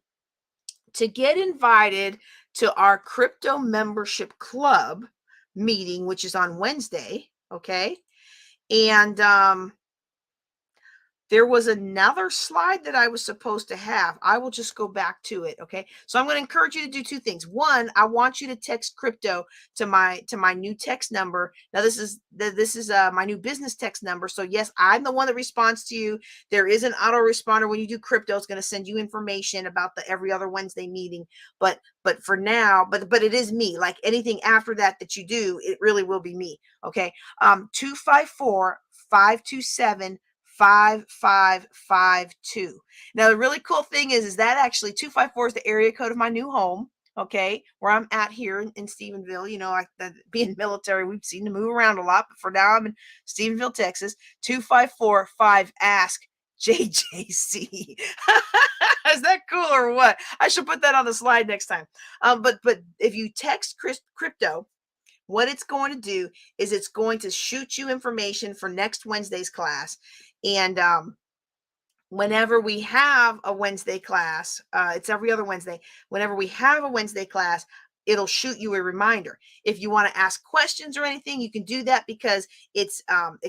to get invited to our crypto membership club meeting, which is on Wednesday. Okay. And there was another slide that I was supposed to have. I will just go back to it. Okay. So I'm going to encourage you to do two things. One, I want you to text crypto to my new text number. Now this is my new business text number. So yes, I'm the one that responds to you. There is an autoresponder when you do crypto. It's going to send you information about the every other Wednesday meeting. But for now, but it is me. Like anything after that you do, it really will be me. Okay. 254-527 5552. Now, the really cool thing is that actually 254 is the area code of my new home. Okay, where I'm at here in Stephenville. You know, being military, we've seen to move around a lot, but for now, I'm in Stephenville, Texas. 2545 ask JJC. Is that cool or what? I should put that on the slide next time. But if you text crypto, what it's going to do is it's going to shoot you information for next Wednesday's class. And whenever we have a Wednesday class, it's every other Wednesday. Whenever we have a Wednesday class, it'll shoot you a reminder. If you want to ask questions or anything, you can do that because it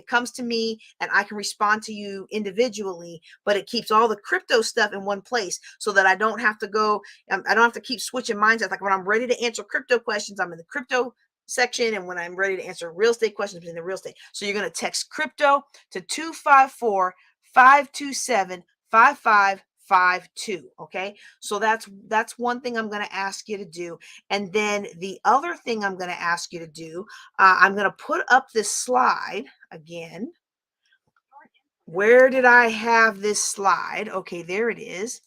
comes to me and I can respond to you individually, but it keeps all the crypto stuff in one place so that I don't have to go, I don't have to keep switching mindsets. Like when I'm ready to answer crypto questions, I'm in the crypto section, and when I'm ready to answer real estate questions, in the real estate. So you're going to text crypto to 254-527-5552. Okay. So that's one thing I'm going to ask you to do. And then the other thing I'm going to ask you to do, I'm going to put up this slide again. Where did I have this slide? Okay, there it is.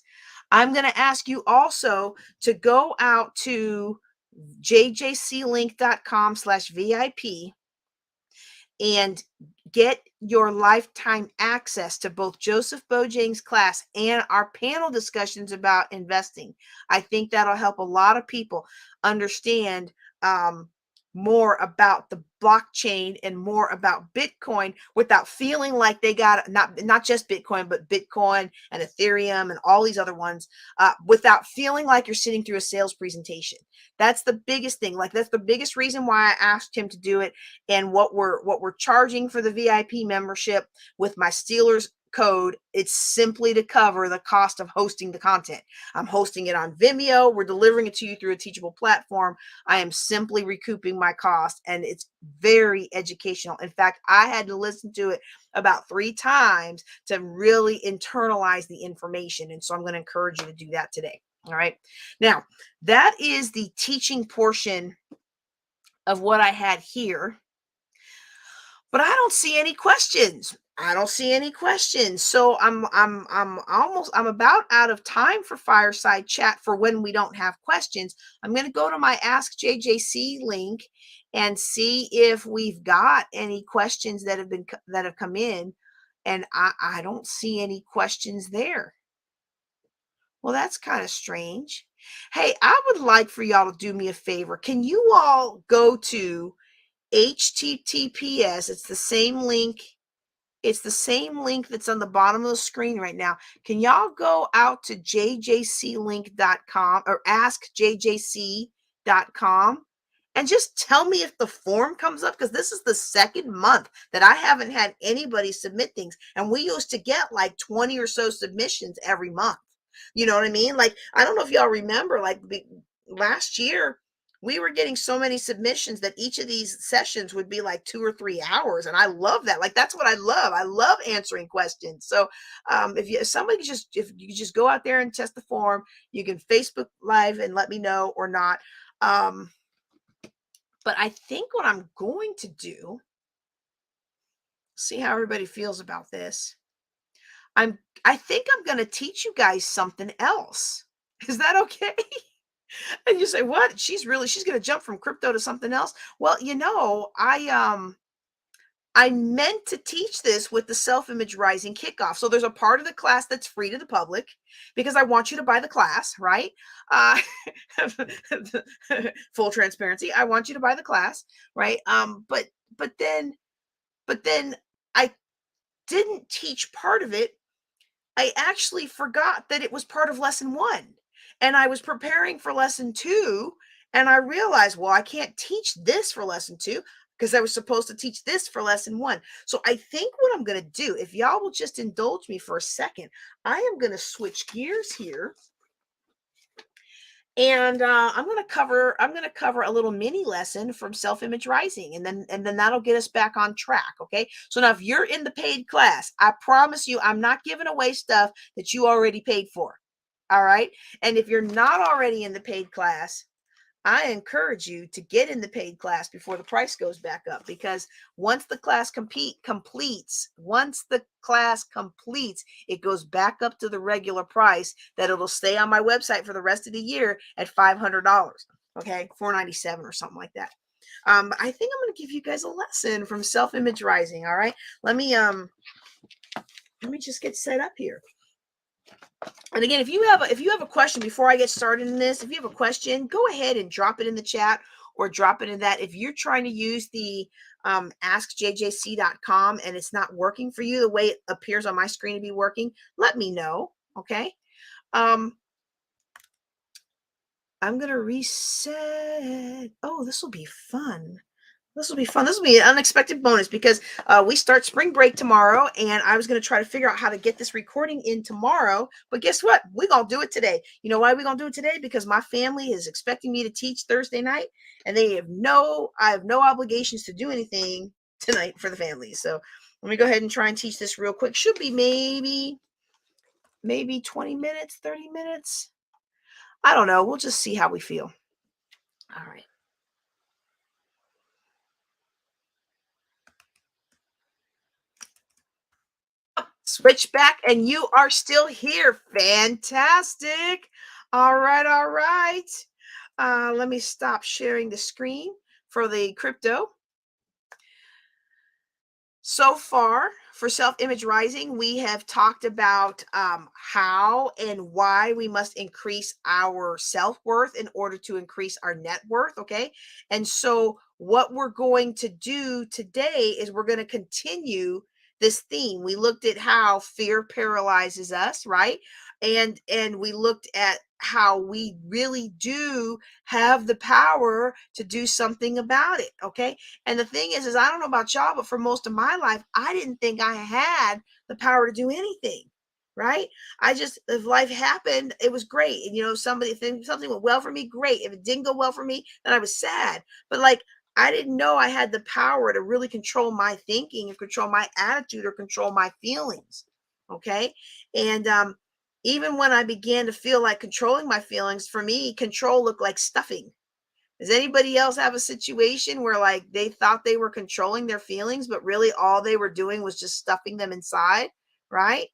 I'm going to ask you also to go out to jjclink.com/VIP and get your lifetime access to both Joseph Bojang's class and our panel discussions about investing. I think that'll help a lot of people understand more about the blockchain and more about Bitcoin without feeling like they got not just Bitcoin, but Bitcoin and Ethereum and all these other ones, without feeling like you're sitting through a sales presentation. That's the biggest thing. Like that's the biggest reason why I asked him to do it, and what we're charging for the VIP membership with my Steelers code. It's simply to cover the cost of hosting the content. I'm hosting it on Vimeo. We're delivering it to you through a teachable platform. I am simply recouping my cost, and it's very educational. In fact, I had to listen to it about 3 times to really internalize the information. And so I'm going to encourage you to do that today. All right. Now, that is the teaching portion of what I had here. But I don't see any questions. I don't see any questions. So I'm about out of time for fireside chat for when we don't have questions. I'm going to go to my Ask JJC link and see if we've got any questions that have come in, and I don't see any questions there. Well, that's kind of strange. Hey, I would like for y'all to do me a favor. Can you all go to HTTPS? It's the same link. It's the same link that's on the bottom of the screen right now. Can y'all go out to jjclink.com or askjjc.com and just tell me if the form comes up? Because this is the second month that I haven't had anybody submit things. And we used to get like 20 or so submissions every month. You know what I mean? Like, I don't know if y'all remember, like last year, we were getting so many submissions that each of these sessions would be like 2 or 3 hours. And I love that. Like, that's what I love. I love answering questions. So if you just go out there and test the form, you can Facebook Live and let me know or not. But I think what I'm going to do, see how everybody feels about this. I think I'm going to teach you guys something else. Is that okay? And you say, what? She's going to jump from crypto to something else. Well, I meant to teach this with the self-image rising kickoff. So there's a part of the class that's free to the public because I want you to buy the class, right? Uh, full transparency. I want you to buy the class, right? But then I didn't teach part of it. I actually forgot that it was part of lesson 1, and I was preparing for lesson 2, and I realized, well, I can't teach this for lesson 2 because I was supposed to teach this for lesson 1. So I think what I'm going to do, if y'all will just indulge me for a second, I am going to switch gears here. And I'm going to cover a little mini lesson from self-image rising, and then that'll get us back on track. Okay. So now if you're in the paid class, I promise you, I'm not giving away stuff that you already paid for. All right. And if you're not already in the paid class, I encourage you to get in the paid class before the price goes back up, because once the class completes, it goes back up to the regular price that it'll stay on my website for the rest of the year at $500. Okay, $497 or something like that. I think I'm going to give you guys a lesson from self-image rising. All right, let me just get set up here. And again, if you have a question before I get started in this, if you have a question, go ahead and drop it in the chat or drop it in that. If you're trying to use the askjjc.com and it's not working for you the way it appears on my screen to be working, let me know. Okay. I'm going to reset. Oh, this will be fun. This will be fun. This will be an unexpected bonus because we start spring break tomorrow, and I was going to try to figure out how to get this recording in tomorrow. But guess what? We're going to do it today. You know why we're going to do it today? Because my family is expecting me to teach Thursday night, and I have no obligations to do anything tonight for the family. So let me go ahead and try and teach this real quick. Should be maybe 20 minutes, 30 minutes. I don't know. We'll just see how we feel. All right. Switch back, and you are still here. Fantastic. All right, all right. Let me stop sharing the screen for the crypto. So far for self-image rising, we have talked about how and why we must increase our self-worth in order to increase our net worth. Okay. And so what we're going to do today is we're going to continue this theme. We looked at how fear paralyzes us, right? And we looked at how we really do have the power to do something about it. Okay. And the thing is I don't know about y'all, but for most of my life, I didn't think I had the power to do anything. Right. I just, if life happened, it was great. And, something went well for me, great. If it didn't go well for me, then I was sad. But like, I didn't know I had the power to really control my thinking, or control my attitude, or control my feelings. Okay. And even when I began to feel like controlling my feelings, for me, control looked like stuffing. Does anybody else have a situation where like they thought they were controlling their feelings, but really all they were doing was just stuffing them inside, right?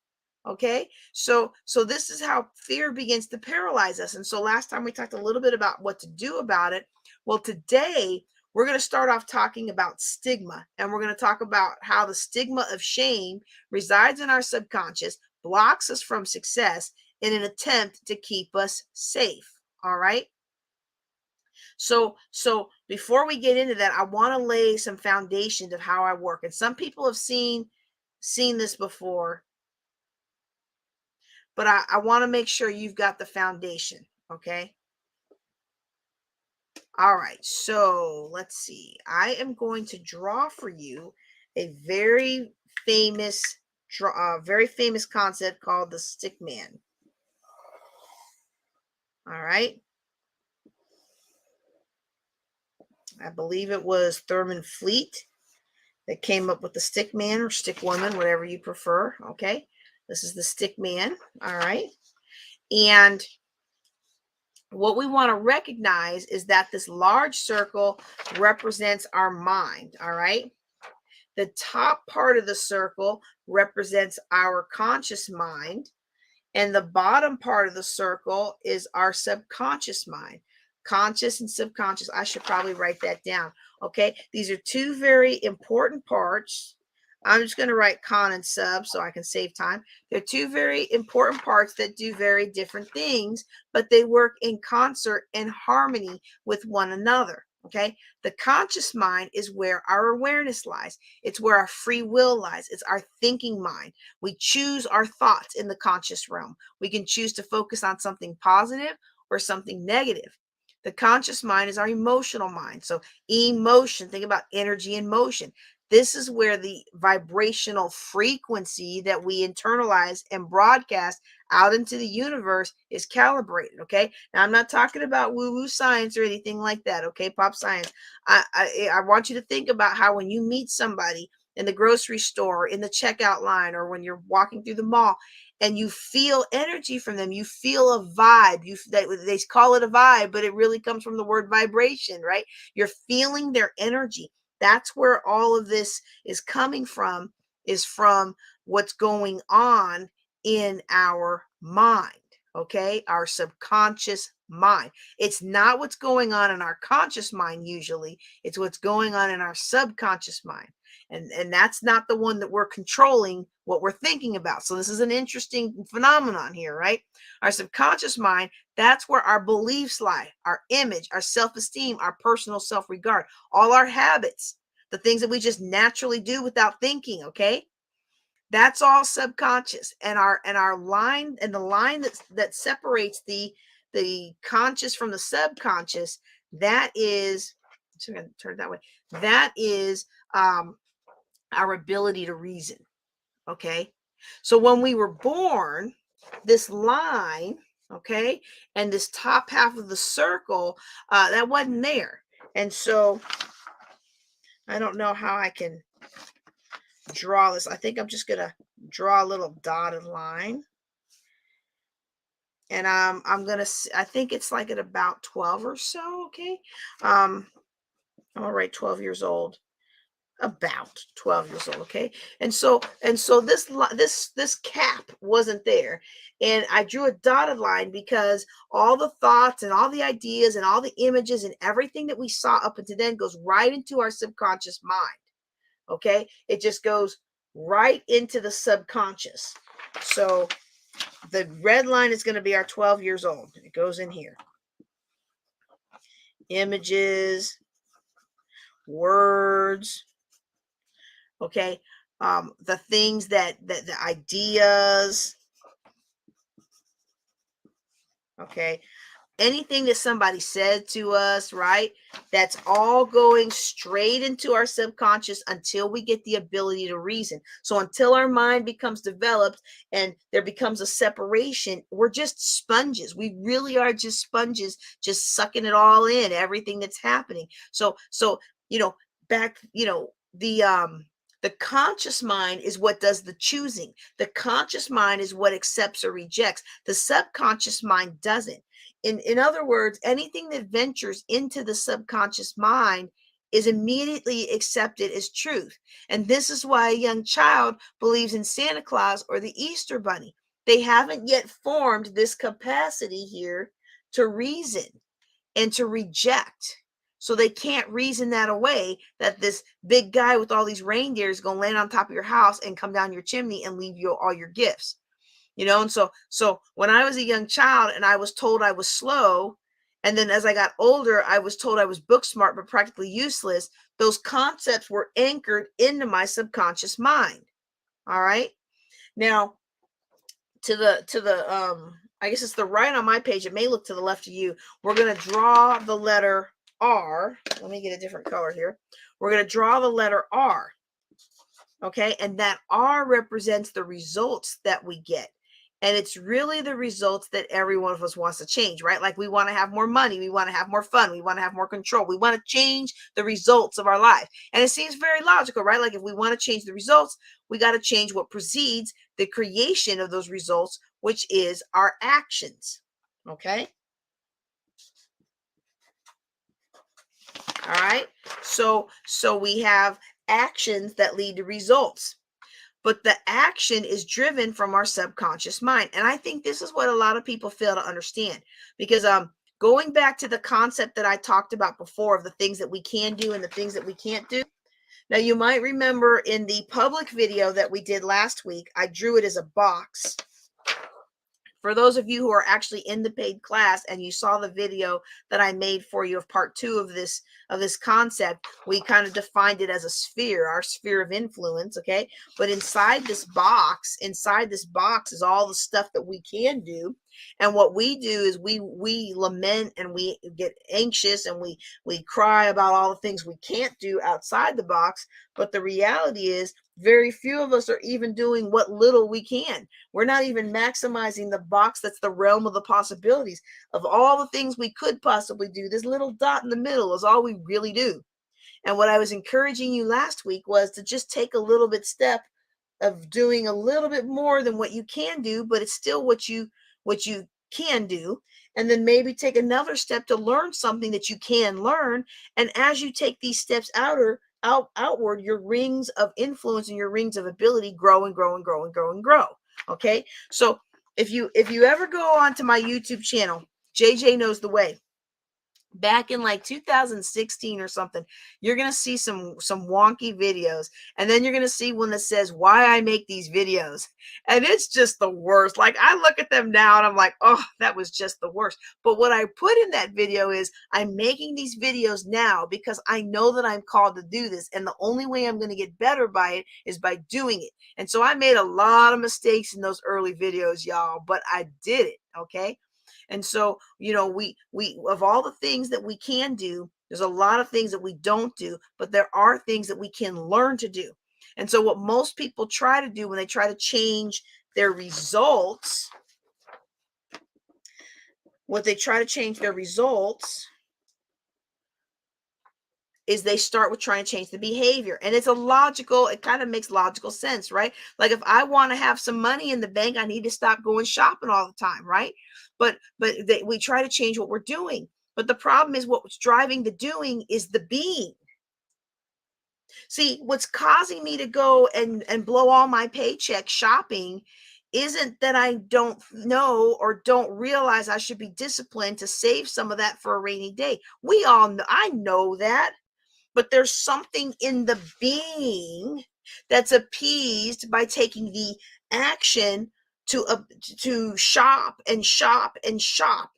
Okay. So this is how fear begins to paralyze us. And so last time we talked a little bit about what to do about it. Well, today we're going to start off talking about stigma, and we're going to talk about how the stigma of shame resides in our subconscious, blocks us from success in an attempt to keep us safe. All right. So before we get into that, I want to lay some foundations of how I work. And some people have seen this before, but I want to make sure you've got the foundation. Okay. All right. So let's see. I am going to draw for you a famous very famous concept called the stickman. All right. I believe it was Thurman Fleet that came up with the stick man or stick woman, whatever you prefer. Okay. This is the stick man. All right. And what we want to recognize is that this large circle represents our mind. All right. The top part of the circle represents our conscious mind. And the bottom part of the circle is our subconscious mind. Conscious and subconscious. I should probably write that down. Okay. These are two very important parts. I'm just going to write con and sub so I can save time. They're two very important parts that do very different things, but they work in concert and harmony with one another. Okay. The conscious mind is where our awareness lies. It's where our free will lies. It's our thinking mind. We choose our thoughts in the conscious realm. We can choose to focus on something positive or something negative. The conscious mind is our emotional mind. So emotion, think about energy and motion. This is where the vibrational frequency that we internalize and broadcast out into the universe is calibrated. Okay. Now I'm not talking about woo-woo science or anything like that. Okay. Pop science. I want you to think about how when you meet somebody in the grocery store, in the checkout line, or when you're walking through the mall, and you feel energy from them, you feel a vibe. They call it a vibe, but it really comes from the word vibration, right? You're feeling their energy. That's where all of this is coming from, is from what's going on in our mind. Okay, our subconscious mind. It's not what's going on in our conscious mind usually. It's what's going on in our subconscious mind. And that's not the one that we're controlling what we're thinking about. So this is an interesting phenomenon here, right? Our subconscious mind, that's where our beliefs lie, our image, our self-esteem, our personal self-regard, all our habits, the things that we just naturally do without thinking. Okay. That's all subconscious. And our line, and the line that separates the conscious from the subconscious, that is, I'm going to turn it that way. That is our ability to reason. Okay. So when we were born, this line, okay, and this top half of the circle, that wasn't there. And so I don't know how I can draw this. I think I'm just going to draw a little dotted line. And I'm going to, I think it's like at about 12 or so. Okay. I'm going to write 12 years old. About 12 years old. Okay. And so this cap wasn't there, and I drew a dotted line because all the thoughts and all the ideas and all the images and everything that we saw up until then goes right into our subconscious mind. Okay. It just goes right into the subconscious. So the red line is going to be our 12 years old. It goes in here. Images, words. Okay. The things that the ideas, Okay. Anything that somebody said to us, right? That's all going straight into our subconscious until we get the ability to reason. So until our mind becomes developed and there becomes a separation, we're just sponges. We really are just sponges, just sucking it all in, everything that's happening. So you know, back, the conscious mind is what does the choosing. The conscious mind is what accepts or rejects. The subconscious mind doesn't. In other words, anything that ventures into the subconscious mind is immediately accepted as truth. And this is why a young child believes in Santa Claus or the Easter Bunny. They haven't yet formed this capacity here to reason and to reject. So they can't reason that away, that this big guy with all these reindeer is going to land on top of your house and come down your chimney and leave you all your gifts. And so when I was a young child and I was told I was slow, and then as I got older I was told I was book smart but practically useless, those concepts were anchored into my subconscious mind. All right, now to the I guess it's the right on my page, it may look to the left of you. We're going to draw the letter R. Let me get a different color here. We're going to draw the letter R. Okay, and that R represents the results that we get. And it's really the results that every one of us wants to change, right? Like we want to have more money, we want to have more fun, we want to have more control, we want to change the results of our life. And it seems very logical, right? Like if we want to change the results, we got to change what precedes the creation of those results, which is our actions. Okay. All right. So we have actions that lead to results. But the action is driven from our subconscious mind. And I think this is what a lot of people fail to understand, because going back to the concept that I talked about before of the things that we can do and the things that we can't do. Now you might remember in the public video that we did last week, I drew it as a box. For those of you who are actually in the paid class and you saw the video that I made for you of part 2 of this concept, we kind of defined it as a sphere, our sphere of influence. Okay, but inside this box is all the stuff that we can do. And what we do is we lament and we get anxious and we cry about all the things we can't do outside the box. But the reality is very few of us are even doing what little we can. We're not even maximizing the box that's the realm of the possibilities. Of all the things we could possibly do, this little dot in the middle is all we really do. And what I was encouraging you last week was to just take a little bit step of doing a little bit more than what you can do, but it's still what you can do. And then maybe take another step to learn something that you can learn. And as you take these steps outward, your rings of influence and your rings of ability grow and grow and grow and grow and grow. Okay, so if you ever go onto my YouTube channel, JJ Knows the Way, back in like 2016 or something, you're going to see some wonky videos, and then you're going to see one that says why I make these videos, and it's just the worst. Like I look at them now and I'm like, oh, that was just the worst. But what I put in that video is I'm making these videos now because I know that I'm called to do this, and the only way I'm going to get better by it is by doing it. And so I made a lot of mistakes in those early videos, y'all, but I did it. Okay, and so, we of all the things that we can do, there's a lot of things that we don't do, but there are things that we can learn to do. And so what most people try to do when they try to change their results, is they start with trying to change the behavior. And it kind of makes logical sense, right? Like if I want to have some money in the bank, I need to stop going shopping all the time, right? But we try to change what we're doing. But the problem is what's driving the doing is the being. See, what's causing me to go and blow all my paycheck shopping isn't that I don't know or don't realize I should be disciplined to save some of that for a rainy day. We all know, I know that. But there's something in the being that's appeased by taking the action to shop and shop and shop.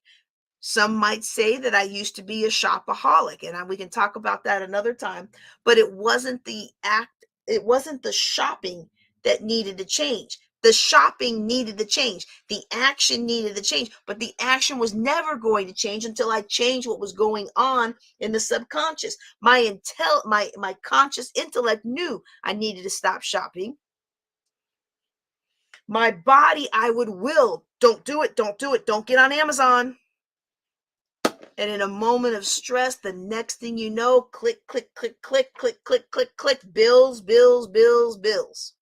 Some might say that I used to be a shopaholic, and we can talk about that another time. But it wasn't the shopping that needed to change. The shopping needed to change. The action needed to change, but the action was never going to change until I changed what was going on in the subconscious. My conscious intellect knew I needed to stop shopping. My body, I would will, don't do it, don't do it, don't get on Amazon. And in a moment of stress, the next thing you know, click, click, click, click, click, click, click, click, bills, bills, bills, bills.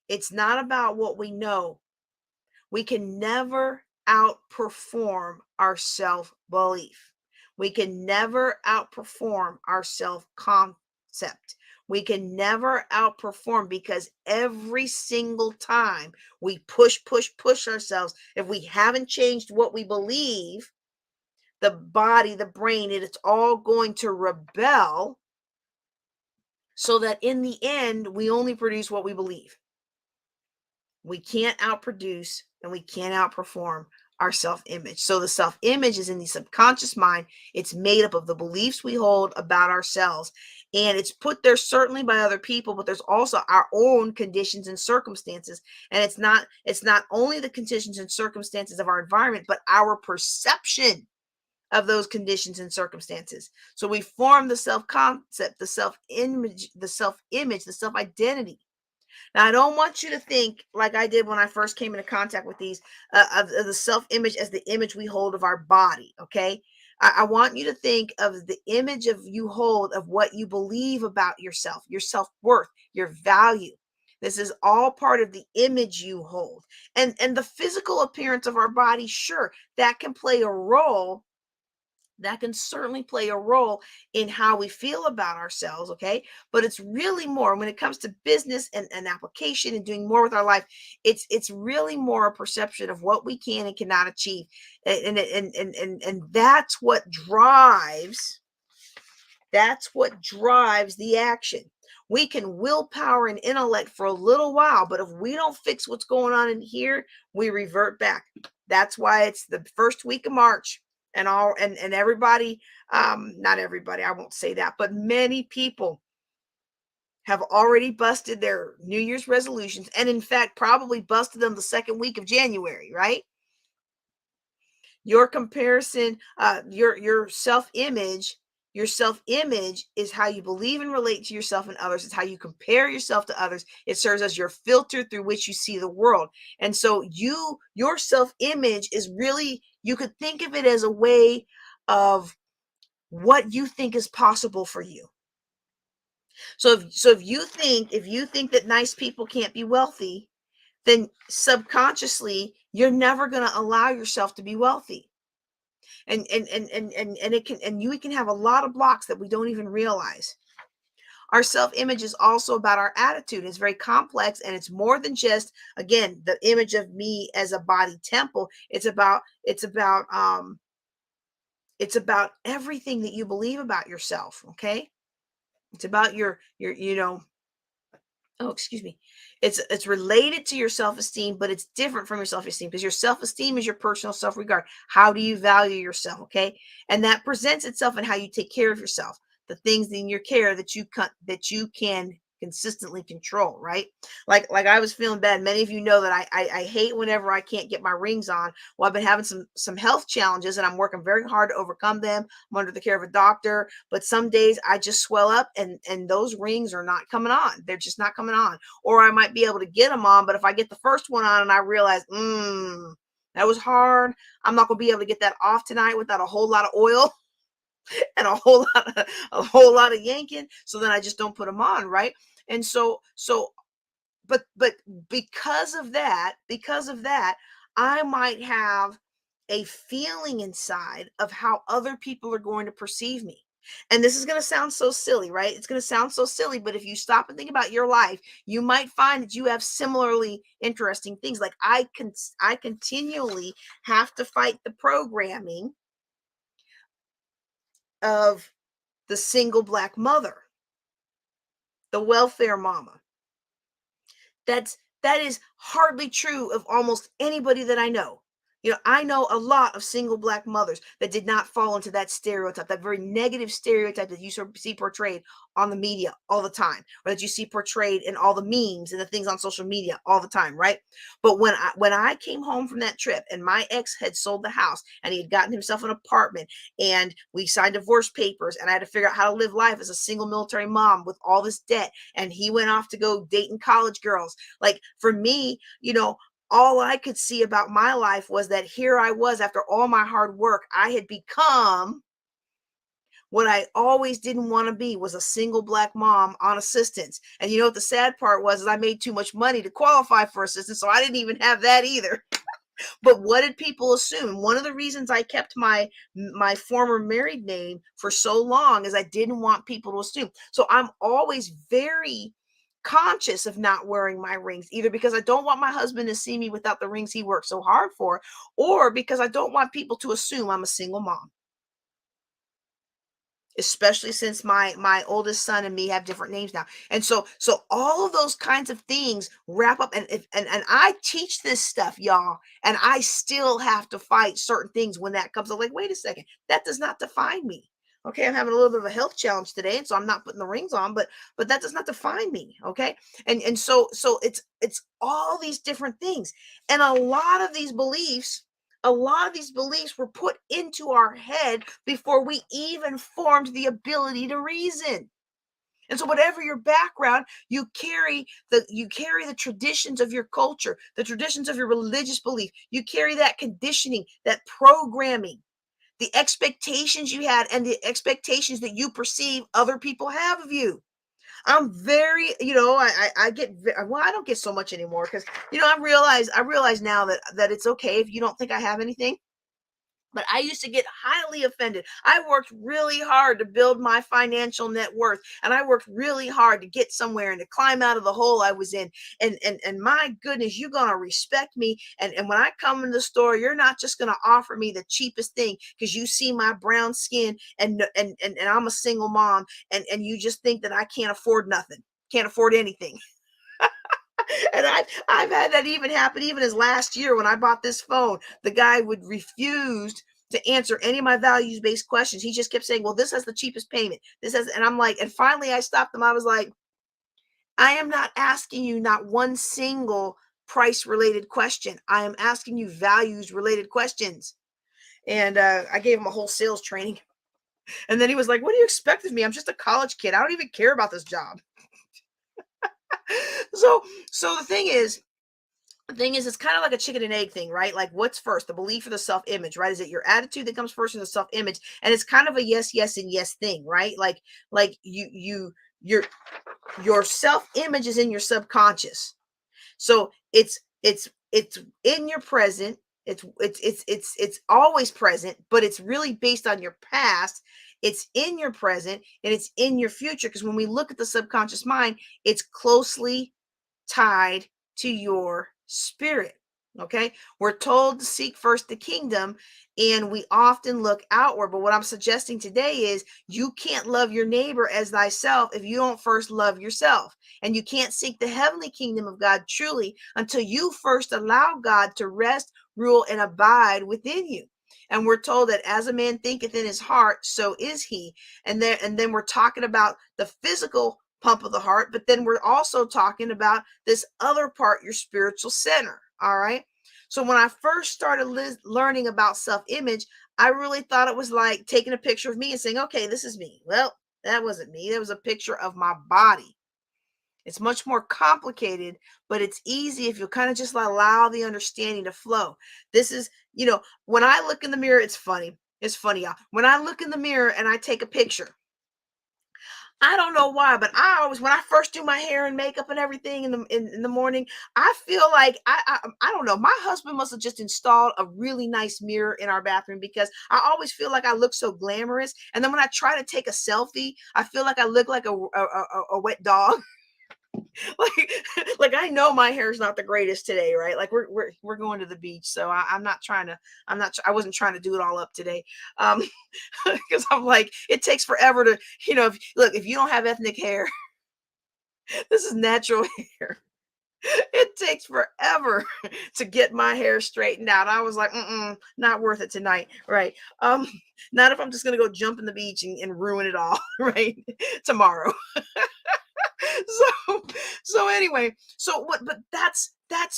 It's not about what we know. We can never outperform our self-belief. We can never outperform our self-concept. We can never outperform, because every single time we push, push, push ourselves, if we haven't changed what we believe, the body, the brain, it's all going to rebel, so that in the end, we only produce what we believe. We can't outproduce and we can't outperform our self-image. So the self-image is in the subconscious mind. It's made up of the beliefs we hold about ourselves. And it's put there certainly by other people, but there's also our own conditions and circumstances. And it's not only the conditions and circumstances of our environment, but our perception of those conditions and circumstances. So we form the self-concept, the self-image, the self-identity. Now, I don't want you to think like I did when I first came into contact with these, of the self-image as the image we hold of our body. Okay. I want you to think of the image of you hold of what you believe about yourself, your self-worth, your value. This is all part of the image you hold. And the physical appearance of our body, sure, that can play a role. That can certainly play a role in how we feel about ourselves, okay? But it's really more when it comes to business and application and doing more with our life. It's really more a perception of what we can and cannot achieve, and that's what drives the action. We can willpower and intellect for a little while, but if we don't fix what's going on in here, we revert back. That's why it's the first week of March, and everybody, not everybody, I won't say that, but many people have already busted their New Year's resolutions, and in fact probably busted them the second week of January, right? Your comparison, your self-image is how you believe and relate to yourself and others. It's how you compare yourself to others. It serves as your filter through which you see the world. And so your self-image is really, you could think of it as a way of what you think is possible for you. So if you think that nice people can't be wealthy, then subconsciously you're never going to allow yourself to be wealthy. And it can, and you can have a lot of blocks that we don't even realize. Our self-image is also about our attitude. It's very complex, and it's more than just, again, the image of me as a body temple. It's about everything that you believe about yourself. Okay. It's about your oh, excuse me. It's related to your self-esteem, but it's different from your self-esteem, because your self-esteem is your personal self-regard. How do you value yourself? Okay. And that presents itself in how you take care of yourself, the things in your care that you can consistently control, right? Like I was feeling bad. Many of you know that I hate whenever I can't get my rings on. Well, I've been having some health challenges, and I'm working very hard to overcome them. I'm under the care of a doctor, but some days I just swell up, and those rings are not coming on. They're just not coming on. Or I might be able to get them on, but if I get the first one on and I realize, that was hard, I'm not going to be able to get that off tonight without a whole lot of oil and a whole lot of yanking. So then I just don't put them on, right? And but because of that, I might have a feeling inside of how other people are going to perceive me. And this is going to sound so silly, right? It's going to sound so silly, but if you stop and think about your life, you might find that you have similarly interesting things. Like I continually have to fight the programming of the single Black mother, the welfare mama. That is hardly true of almost anybody that I know. I know a lot of single black mothers that did not fall into that stereotype, that very negative stereotype that you see portrayed on the media all the time, or that you see portrayed in all the memes and the things on social media all the time, right? But when I came home from that trip and my ex had sold the house and he had gotten himself an apartment and we signed divorce papers and I had to figure out how to live life as a single military mom with all this debt, and he went off to go dating college girls. Like for me, all I could see about my life was that here I was, after all my hard work, I had become what I always didn't want to be, was a single black mom on assistance. And you know what the sad part was, is I made too much money to qualify for assistance, so I didn't even have that either. But what did people assume? One of the reasons I kept my former married name for so long is I didn't want people to assume. So I'm always very conscious of not wearing my rings, either because I don't want my husband to see me without the rings he worked so hard for, or because I don't want people to assume I'm a single mom, especially since my oldest son and me have different names now. And so all of those kinds of things wrap up, and I teach this stuff, y'all, and I still have to fight certain things when that comes up. Like, wait a second, that does not define me. Okay, I'm having a little bit of a health challenge today, and so I'm not putting the rings on, but that does not define me. Okay. And so it's all these different things. And a lot of these beliefs were put into our head before we even formed the ability to reason. And so whatever your background, you carry the traditions of your culture, the traditions of your religious belief. You carry that conditioning, that programming, the expectations you had, and the expectations that you perceive other people have of you. I'm very, I get, well, I don't get so much anymore because, I realize now that it's okay if you don't think I have anything. But I used to get highly offended. I worked really hard to build my financial net worth, and I worked really hard to get somewhere and to climb out of the hole I was in. And my goodness, you're gonna respect me. And when I come in the store, you're not just gonna offer me the cheapest thing because you see my brown skin and I'm a single mom, and you just think that I can't afford nothing, can't afford anything. And I've had that even happen even as last year when I bought this phone. The guy would refuse to answer any of my values based questions. He just kept saying, well, this has the cheapest payment. This has, and I'm like, and finally I stopped him. I was like, I am not asking you not one single price related question. I am asking you values related questions. And I gave him a whole sales training. And then he was like, what do you expect of me? I'm just a college kid. I don't even care about this job. So, so the thing is, it's kind of like a chicken and egg thing, right? Like, what's first, the belief or the self-image, right? Is it your attitude that comes first, or the self-image? And it's kind of a yes, yes, and yes thing, right? Like your self-image is in your subconscious. So it's in your present. It's always present, but it's really based on your past. It's in your present and it's in your future, because when we look at the subconscious mind, it's closely tied to your spirit. Okay. We're told to seek first the kingdom, and we often look outward. But what I'm suggesting today is you can't love your neighbor as thyself if you don't first love yourself. And you can't seek the heavenly kingdom of God truly until you first allow God to rest, rule, and abide within you. And we're told that as a man thinketh in his heart, so is he. And then we're talking about the physical pump of the heart, but then we're also talking about this other part, your spiritual center. All right. So when I first started learning about self-image, I really thought it was like taking a picture of me and saying, okay, this is me. Well, that wasn't me. That was a picture of my body. It's much more complicated, but it's easy if you kind of just allow the understanding to flow. This is, when I look in the mirror, it's funny. It's funny, y'all. When I look in the mirror and I take a picture, I don't know why, but I always, when I first do my hair and makeup and everything in the morning, I feel like I don't know. My husband must have just installed a really nice mirror in our bathroom, because I always feel like I look so glamorous. And then when I try to take a selfie, I feel like I look like a wet dog. like like I know my hair is not the greatest today, right? Like we're going to the beach, so I'm not trying to, I wasn't trying to do it all up today. um because I'm like, it takes forever to, if you don't have ethnic hair, this is natural hair. It takes forever to get my hair straightened out. I was like, not worth it tonight, right? Um, not if I'm just gonna go jump in the beach and ruin it all, right? Tomorrow. So so anyway, so what but that's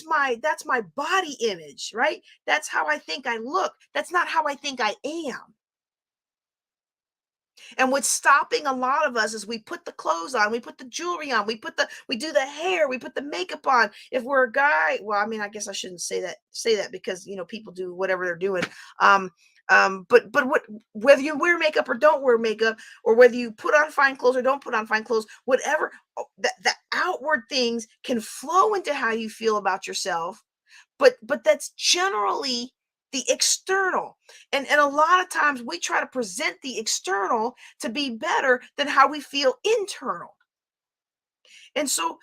my body image, right? That's how I think I look. That's not how I think I am. And what's stopping a lot of us is we put the clothes on, we put the jewelry on, we do the hair, we put the makeup on. If we're a guy, well, I mean, I guess I shouldn't say that because people do whatever they're doing. Um, but what whether you wear makeup or don't wear makeup, or whether you put on fine clothes or don't put on fine clothes, whatever, the outward things can flow into how you feel about yourself, but that's generally the external. And a lot of times we try to present the external to be better than how we feel internal. And so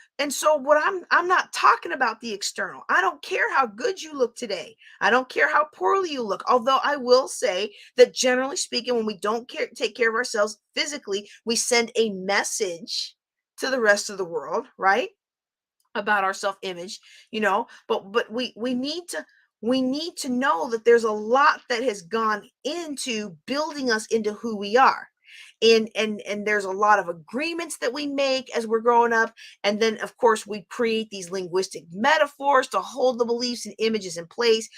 what I'm not talking about the external. I don't care how good you look today. I don't care how poorly you look. Although I will say that generally speaking, when we don't take care of ourselves physically, we send a message to the rest of the world, right? About our self-image, but we need to know that there's a lot that has gone into building us into who we are. And there's a lot of agreements that we make as we're growing up, and then of course we create these linguistic metaphors to hold the beliefs and images in place.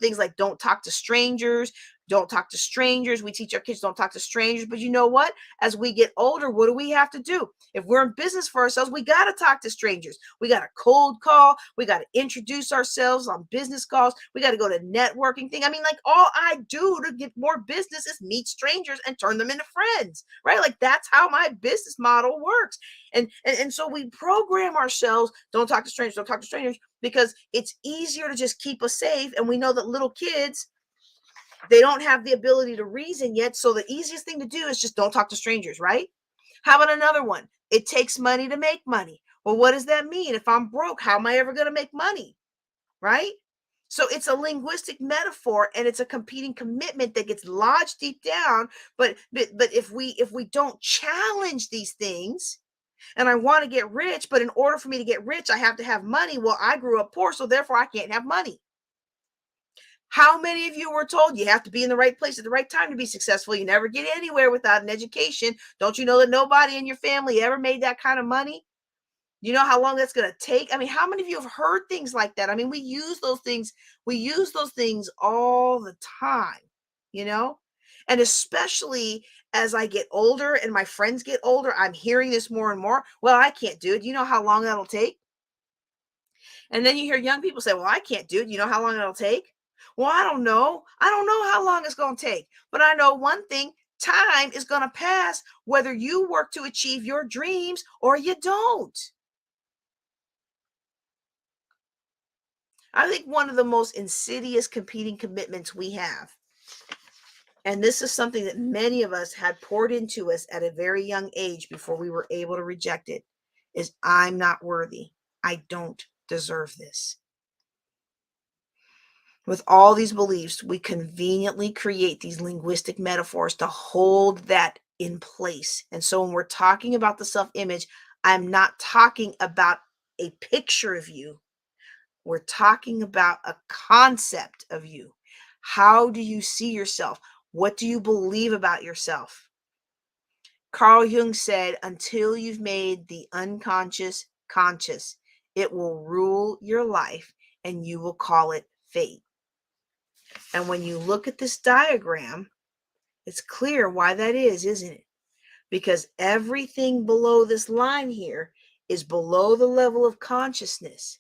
Things like don't talk to strangers, don't talk to strangers. We teach our kids don't talk to strangers, but you know what? As we get older, what do we have to do? If we're in business for ourselves, we got to talk to strangers. We got to cold call. We got to introduce ourselves on business calls. We got to go to networking thing. I mean, like, all I do to get more business is meet strangers and turn them into friends, right? Like, that's how my business model works. And so we program ourselves, don't talk to strangers, because it's easier to just keep us safe. And we know that little kids, they don't have the ability to reason yet. So the easiest thing to do is just don't talk to strangers, right? How about another one? It takes money to make money. Well, what does that mean? If I'm broke, how am I ever going to make money? Right? So it's a linguistic metaphor, and it's a competing commitment that gets lodged deep down. But if we don't challenge these things, and I want to get rich, but in order for me to get rich, I have to have money. Well, I grew up poor, so therefore I can't have money. How many of you were told you have to be in the right place at the right time to be successful? You never get anywhere without an education. Don't you know that nobody in your family ever made that kind of money? You know how long that's going to take? I mean, how many of you have heard things like that? I mean, we use those things all the time, you know? And especially as I get older and my friends get older, I'm hearing this more and more. Well, I can't do it. You know how long that'll take? And then you hear young people say, well, I can't do it. You know how long it'll take? Well, I don't know. I don't know how long it's going to take. But I know one thing: time is going to pass whether you work to achieve your dreams or you don't. I think one of the most insidious competing commitments we have, and this is something that many of us had poured into us at a very young age before we were able to reject it, is I'm not worthy. I don't deserve this. With all these beliefs, we conveniently create these linguistic metaphors to hold that in place. And so when we're talking about the self image, I'm not talking about a picture of you. We're talking about a concept of you. How do you see yourself? What do you believe about yourself? Carl Jung said, until you've made the unconscious conscious, it will rule your life and you will call it fate. And when you look at this diagram, it's clear why that is, isn't it? Because everything below this line here is below the level of consciousness.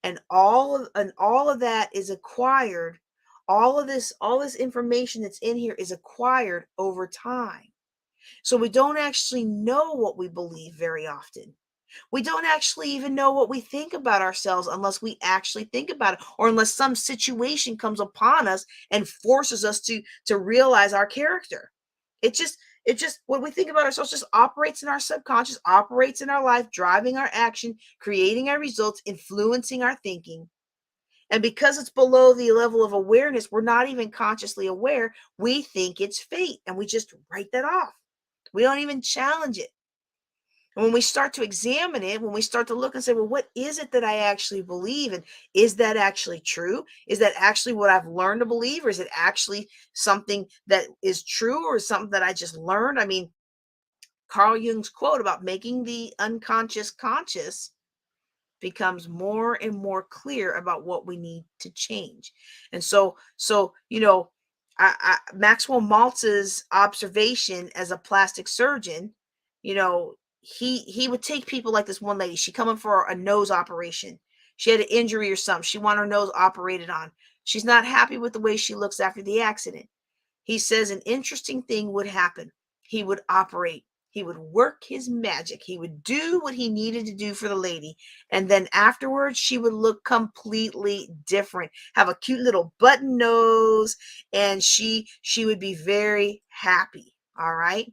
And all of that is acquired. All this information that's in here is acquired over time. So we don't actually know what we believe very often. We don't actually even know what we think about ourselves unless we actually think about it, or unless some situation comes upon us and forces us to realize our character. It just what we think about ourselves just operates in our subconscious, operates in our life, driving our action, creating our results, influencing our thinking. And because it's below the level of awareness, we're not even consciously aware. We think it's fate and we just write that off. We don't even challenge it. And when we start to examine it, when we start to look and say, well, what is it that I actually believe? And is that actually true? Is that actually what I've learned to believe? Or is it actually something that is true, or something that I just learned? I mean, Carl Jung's quote about making the unconscious conscious becomes more and more clear about what we need to change. And so Maxwell Maltz's observation as a plastic surgeon, he would take people like this one lady. She coming for a nose operation. She had an injury or something. She wanted her nose operated on. She's not happy with the way she looks after the accident. He says an interesting thing would happen. He would operate. He would work his magic. He would do what he needed to do for the lady. And then afterwards, she would look completely different, have a cute little button nose, and she would be very happy. All right.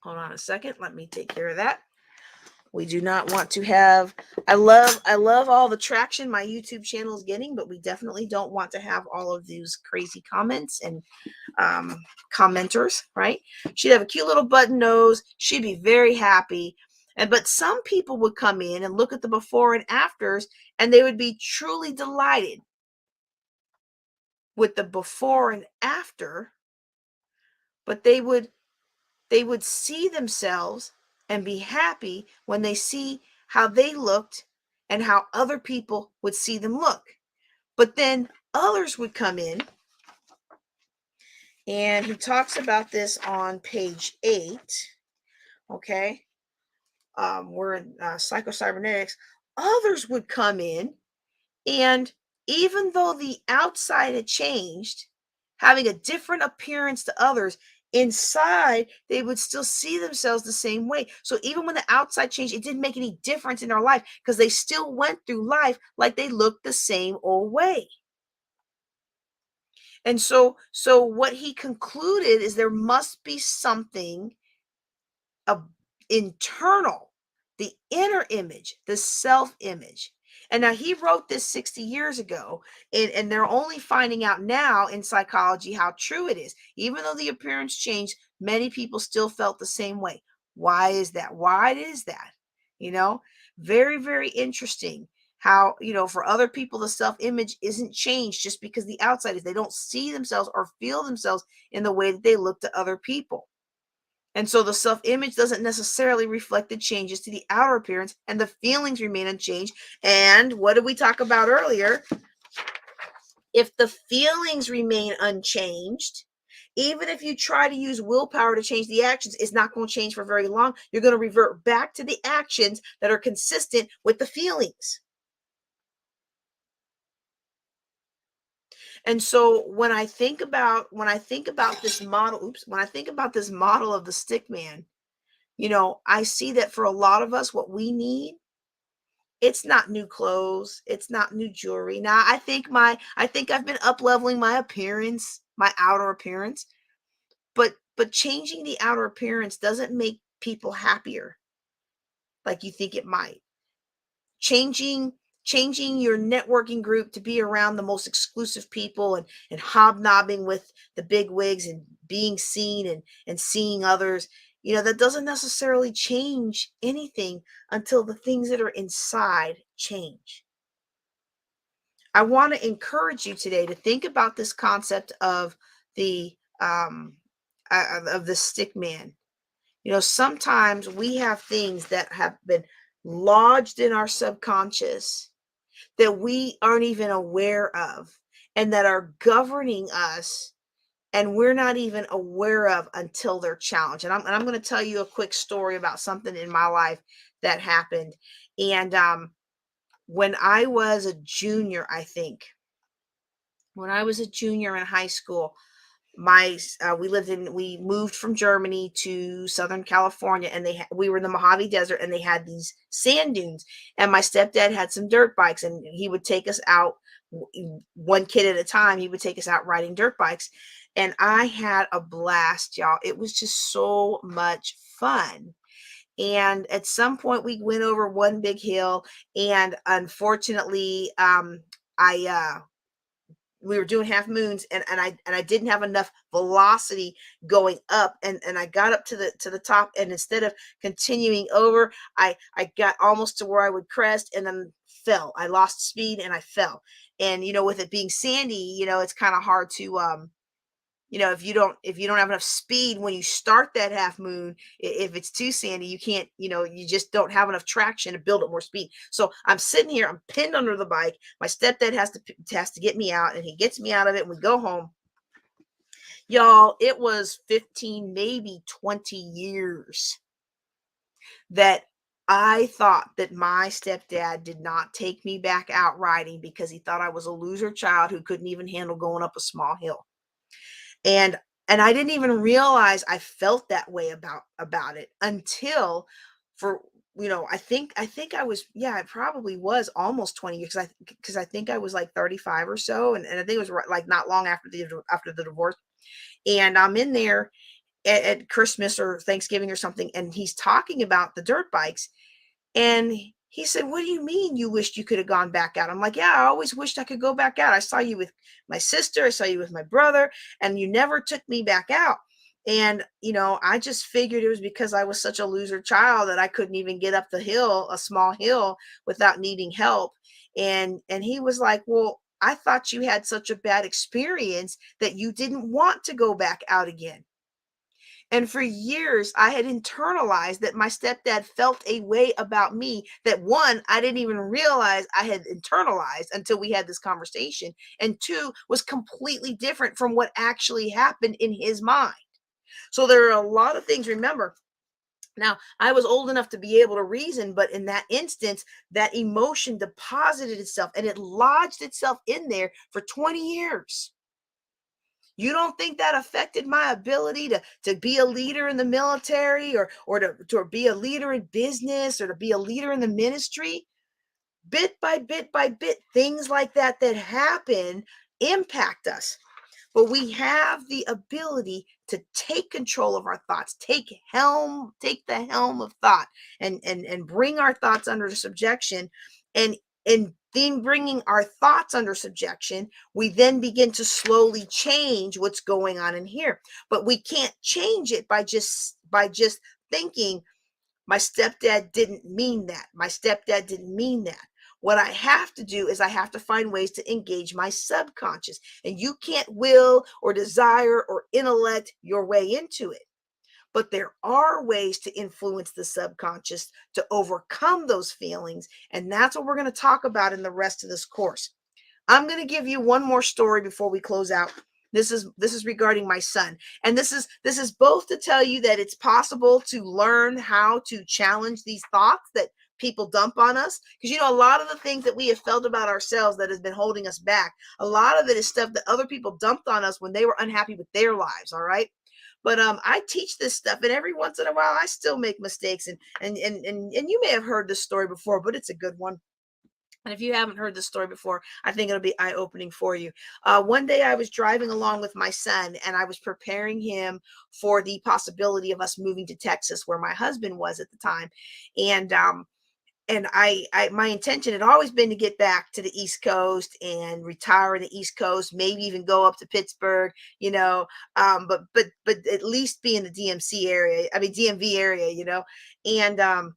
Hold on a second. Let me take care of that. We do not want to have, I love all the traction my YouTube channel is getting, but we definitely don't want to have all of these crazy comments and commenters, right? She'd have a cute little button nose. She'd be very happy. But some people would come in and look at the before and afters, and they would be truly delighted with the before and after, but they would see themselves and be happy when they see how they looked and how other people would see them look. But then others would come in, and he talks about this on page 8. Okay. We're in Psycho-cybernetics. Others would come in, and even though the outside had changed, having a different appearance to others, inside they would still see themselves the same way. So even when the outside changed, it didn't make any difference in their life, because they still went through life like they looked the same old way. And so what he concluded is there must be something a internal, the inner image, the self image. And now he wrote this 60 years ago, and they're only finding out now in psychology how true it is. Even though the appearance changed, many people still felt the same way. Why is that? Why is that? You know, very, very interesting how, for other people, the self image isn't changed just because the outside is. They don't see themselves or feel themselves in the way that they look to other people. And so the self image doesn't necessarily reflect the changes to the outer appearance, and the feelings remain unchanged. And what did we talk about earlier? If the feelings remain unchanged, even if you try to use willpower to change the actions, it's not going to change for very long. You're going to revert back to the actions that are consistent with the feelings. And so when I think about this model, when I think about this model of the stick man, I see that for a lot of us, what we need, it's not new clothes, it's not new jewelry. Now, I think I've been up leveling my appearance, my outer appearance, but changing the outer appearance doesn't make people happier like you think it might. Changing your networking group to be around the most exclusive people, and hobnobbing with the big wigs and being seen and seeing others, that doesn't necessarily change anything until the things that are inside change. I want to encourage you today to think about this concept of the stick man. Sometimes we have things that have been lodged in our subconscious that we aren't even aware of, and that are governing us, and we're not even aware of until they're challenged. And I'm going to tell you a quick story about something in my life that happened. And when I was a junior, I think, when I was a junior in high school, we moved from Germany to Southern California, and we were in the Mojave Desert, and they had these sand dunes, and my stepdad had some dirt bikes, and he would take us out one kid at a time. He would take us out riding dirt bikes, and I had a blast, y'all. It was just so much fun. And at some point we went over one big hill, and unfortunately, I we were doing half moons, and I didn't have enough velocity going up, and I got up to the top, and instead of continuing over, I got almost to where I would crest and then fell. I lost speed and I fell. And with it being sandy, it's kind of hard to if you don't have enough speed when you start that half moon, if it's too sandy, you can't, you just don't have enough traction to build up more speed. So I'm sitting here, I'm pinned under the bike. My stepdad has to get me out, and he gets me out of it, and we go home. Y'all, it was 15, maybe 20 years that I thought that my stepdad did not take me back out riding because he thought I was a loser child who couldn't even handle going up a small hill. And I didn't even realize I felt that way about it until for I think I was, yeah, it probably was almost 20 years, because I think I was like 35 or so, and I think it was like not long after the divorce. And I'm in there at Christmas or Thanksgiving or something, and he's talking about the dirt bikes, and he said, "What do you mean you wished you could have gone back out?" I'm like, "Yeah, I always wished I could go back out. I saw you with my sister, I saw you with my brother, and you never took me back out." And, I just figured it was because I was such a loser child that I couldn't even get up the hill, a small hill, without needing help. And he was like, "Well, I thought you had such a bad experience that you didn't want to go back out again." And for years, I had internalized that my stepdad felt a way about me that, one, I didn't even realize I had internalized until we had this conversation. And two, was completely different from what actually happened in his mind. So there are a lot of things. Remember, now I was old enough to be able to reason, but in that instance, that emotion deposited itself and it lodged itself in there for 20 years. You don't think that affected my ability to be a leader in the military, or to be a leader in business, or to be a leader in the ministry? Bit by bit by bit, things like that happen impact us. But we have the ability to take control of our thoughts, take the helm of thought, and bring our thoughts under subjection. And then bringing our thoughts under subjection, we then begin to slowly change what's going on in here. But we can't change it by just thinking, my stepdad didn't mean that. My stepdad didn't mean that. What I have to do is I have to find ways to engage my subconscious. And you can't will or desire or intellect your way into it. But there are ways to influence the subconscious to overcome those feelings. And that's what we're going to talk about in the rest of this course. I'm going to give you one more story before we close out. This is regarding my son. And this is both to tell you that it's possible to learn how to challenge these thoughts that people dump on us. Because a lot of the things that we have felt about ourselves that has been holding us back, a lot of it is stuff that other people dumped on us when they were unhappy with their lives. All right. But I teach this stuff, and every once in a while I still make mistakes. And you may have heard this story before, but it's a good one. And if you haven't heard this story before, I think it'll be eye-opening for you. One day I was driving along with my son, and I was preparing him for the possibility of us moving to Texas, where my husband was at the time. And my intention had always been to get back to the East Coast and retire in the East Coast, maybe even go up to Pittsburgh, but at least be in the DMC area. I mean DMV area, and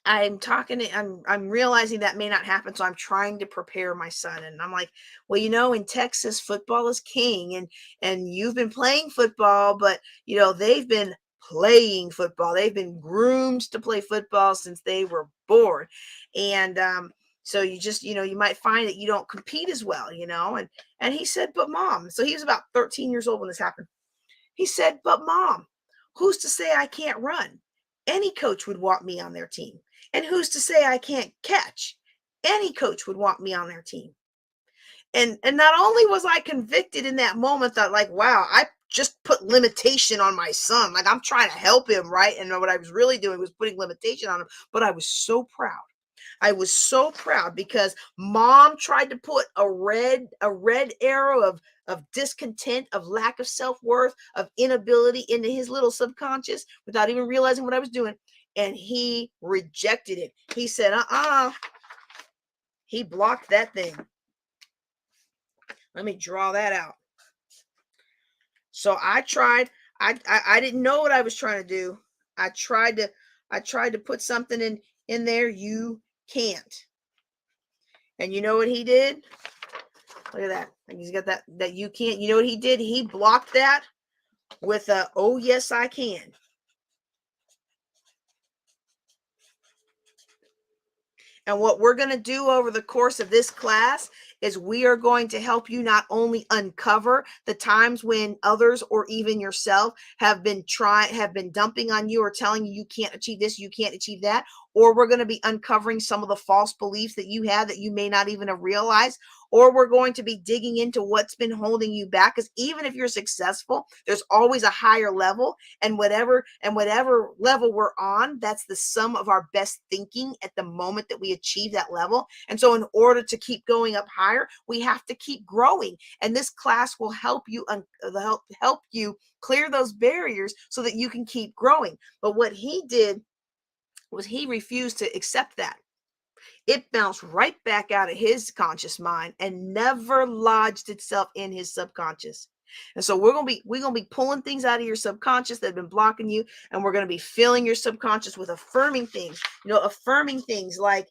I'm realizing that may not happen. So I'm trying to prepare my son. And I'm like, well, in Texas, football is king, and you've been playing football, but they've been playing football. They've been groomed to play football since they were born. And so you might find that you don't compete as well, and he said, "But mom," so he was about 13 years old when this happened. He said, "But mom, who's to say I can't run? Any coach would want me on their team. And who's to say I can't catch? Any coach would want me on their team." And not only was I convicted in that moment that, like, wow, I just put limitation on my son. Like, I'm trying to help him, right? And what I was really doing was putting limitation on him. But I was so proud. I was so proud because mom tried to put a red arrow of discontent, of lack of self-worth, of inability into his little subconscious without even realizing what I was doing. And he rejected it. He said, he blocked that thing. Let me draw that out. So I tried, I didn't know what I was trying to do. I tried to put something in there. You can't. And you know what he did? Look at that. And he's got that you can't. You know what he did? He blocked that with a, oh yes I can. And what we're going to do over the course of this class is we are going to help you not only uncover the times when others or even yourself have been dumping on you or telling you can't achieve this, you can't achieve that, or we're going to be uncovering some of the false beliefs that you had that you may not even have realized, or we're going to be digging into what's been holding you back, because even if you're successful, there's always a higher level, and whatever level we're on, that's the sum of our best thinking at the moment that we achieve that level. And so in order to keep going up higher, we have to keep growing, and this class will help you help you clear those barriers so that you can keep growing. But what he did was he refused to accept that. It bounced right back out of his conscious mind and never lodged itself in his subconscious. And so we're gonna be pulling things out of your subconscious that have been blocking you, and we're gonna be filling your subconscious with affirming things. Affirming things like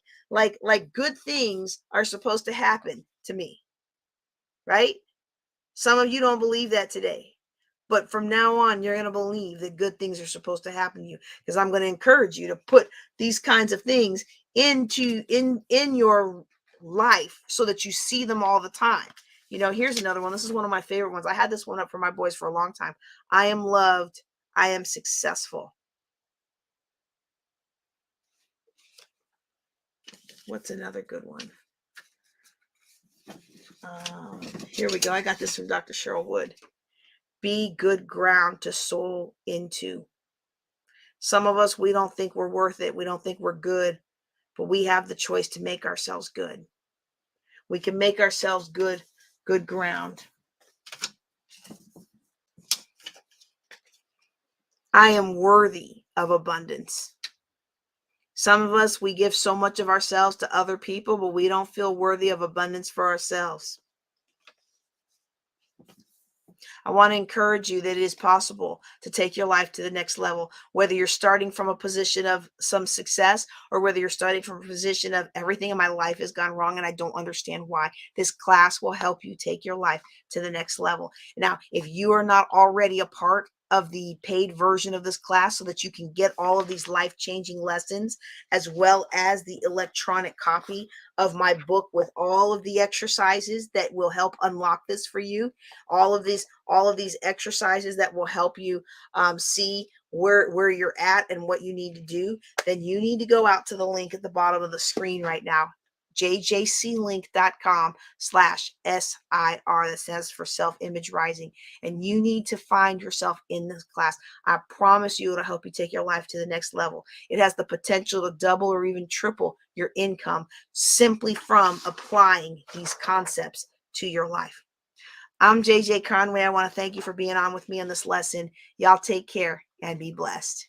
good things are supposed to happen to me, right? Some of you don't believe that today. But from now on, you're going to believe that good things are supposed to happen to you, because I'm going to encourage you to put these kinds of things in your life so that you see them all the time. Here's another one. This is one of my favorite ones. I had this one up for my boys for a long time. I am loved. I am successful. What's another good one? Here we go. I got this from Dr. Cheryl Wood. Be good ground to sow into. Some of us, we don't think we're worth it. We don't think we're good, but we have the choice to make ourselves good. We can make ourselves good ground. I am worthy of abundance. Some of us, we give so much of ourselves to other people, but we don't feel worthy of abundance for ourselves. I want to encourage you that it is possible to take your life to the next level, whether you're starting from a position of some success or whether you're starting from a position of everything in my life has gone wrong and I don't understand why. This class will help you take your life to the next level. Now, if you are not already a part of the paid version of this class so that you can get all of these life-changing lessons, as well as the electronic copy of my book with all of the exercises that will help unlock this for you, all of these exercises that will help you see where you're at and what you need to do, then you need to go out to the link at the bottom of the screen right now, jjclink.com/SIR. That stands for self-image rising. And you need to find yourself in this class. I promise you it'll help you take your life to the next level. It has the potential to double or even triple your income simply from applying these concepts to your life. I'm JJ Conway. I want to thank you for being on with me on this lesson. Y'all take care and be blessed.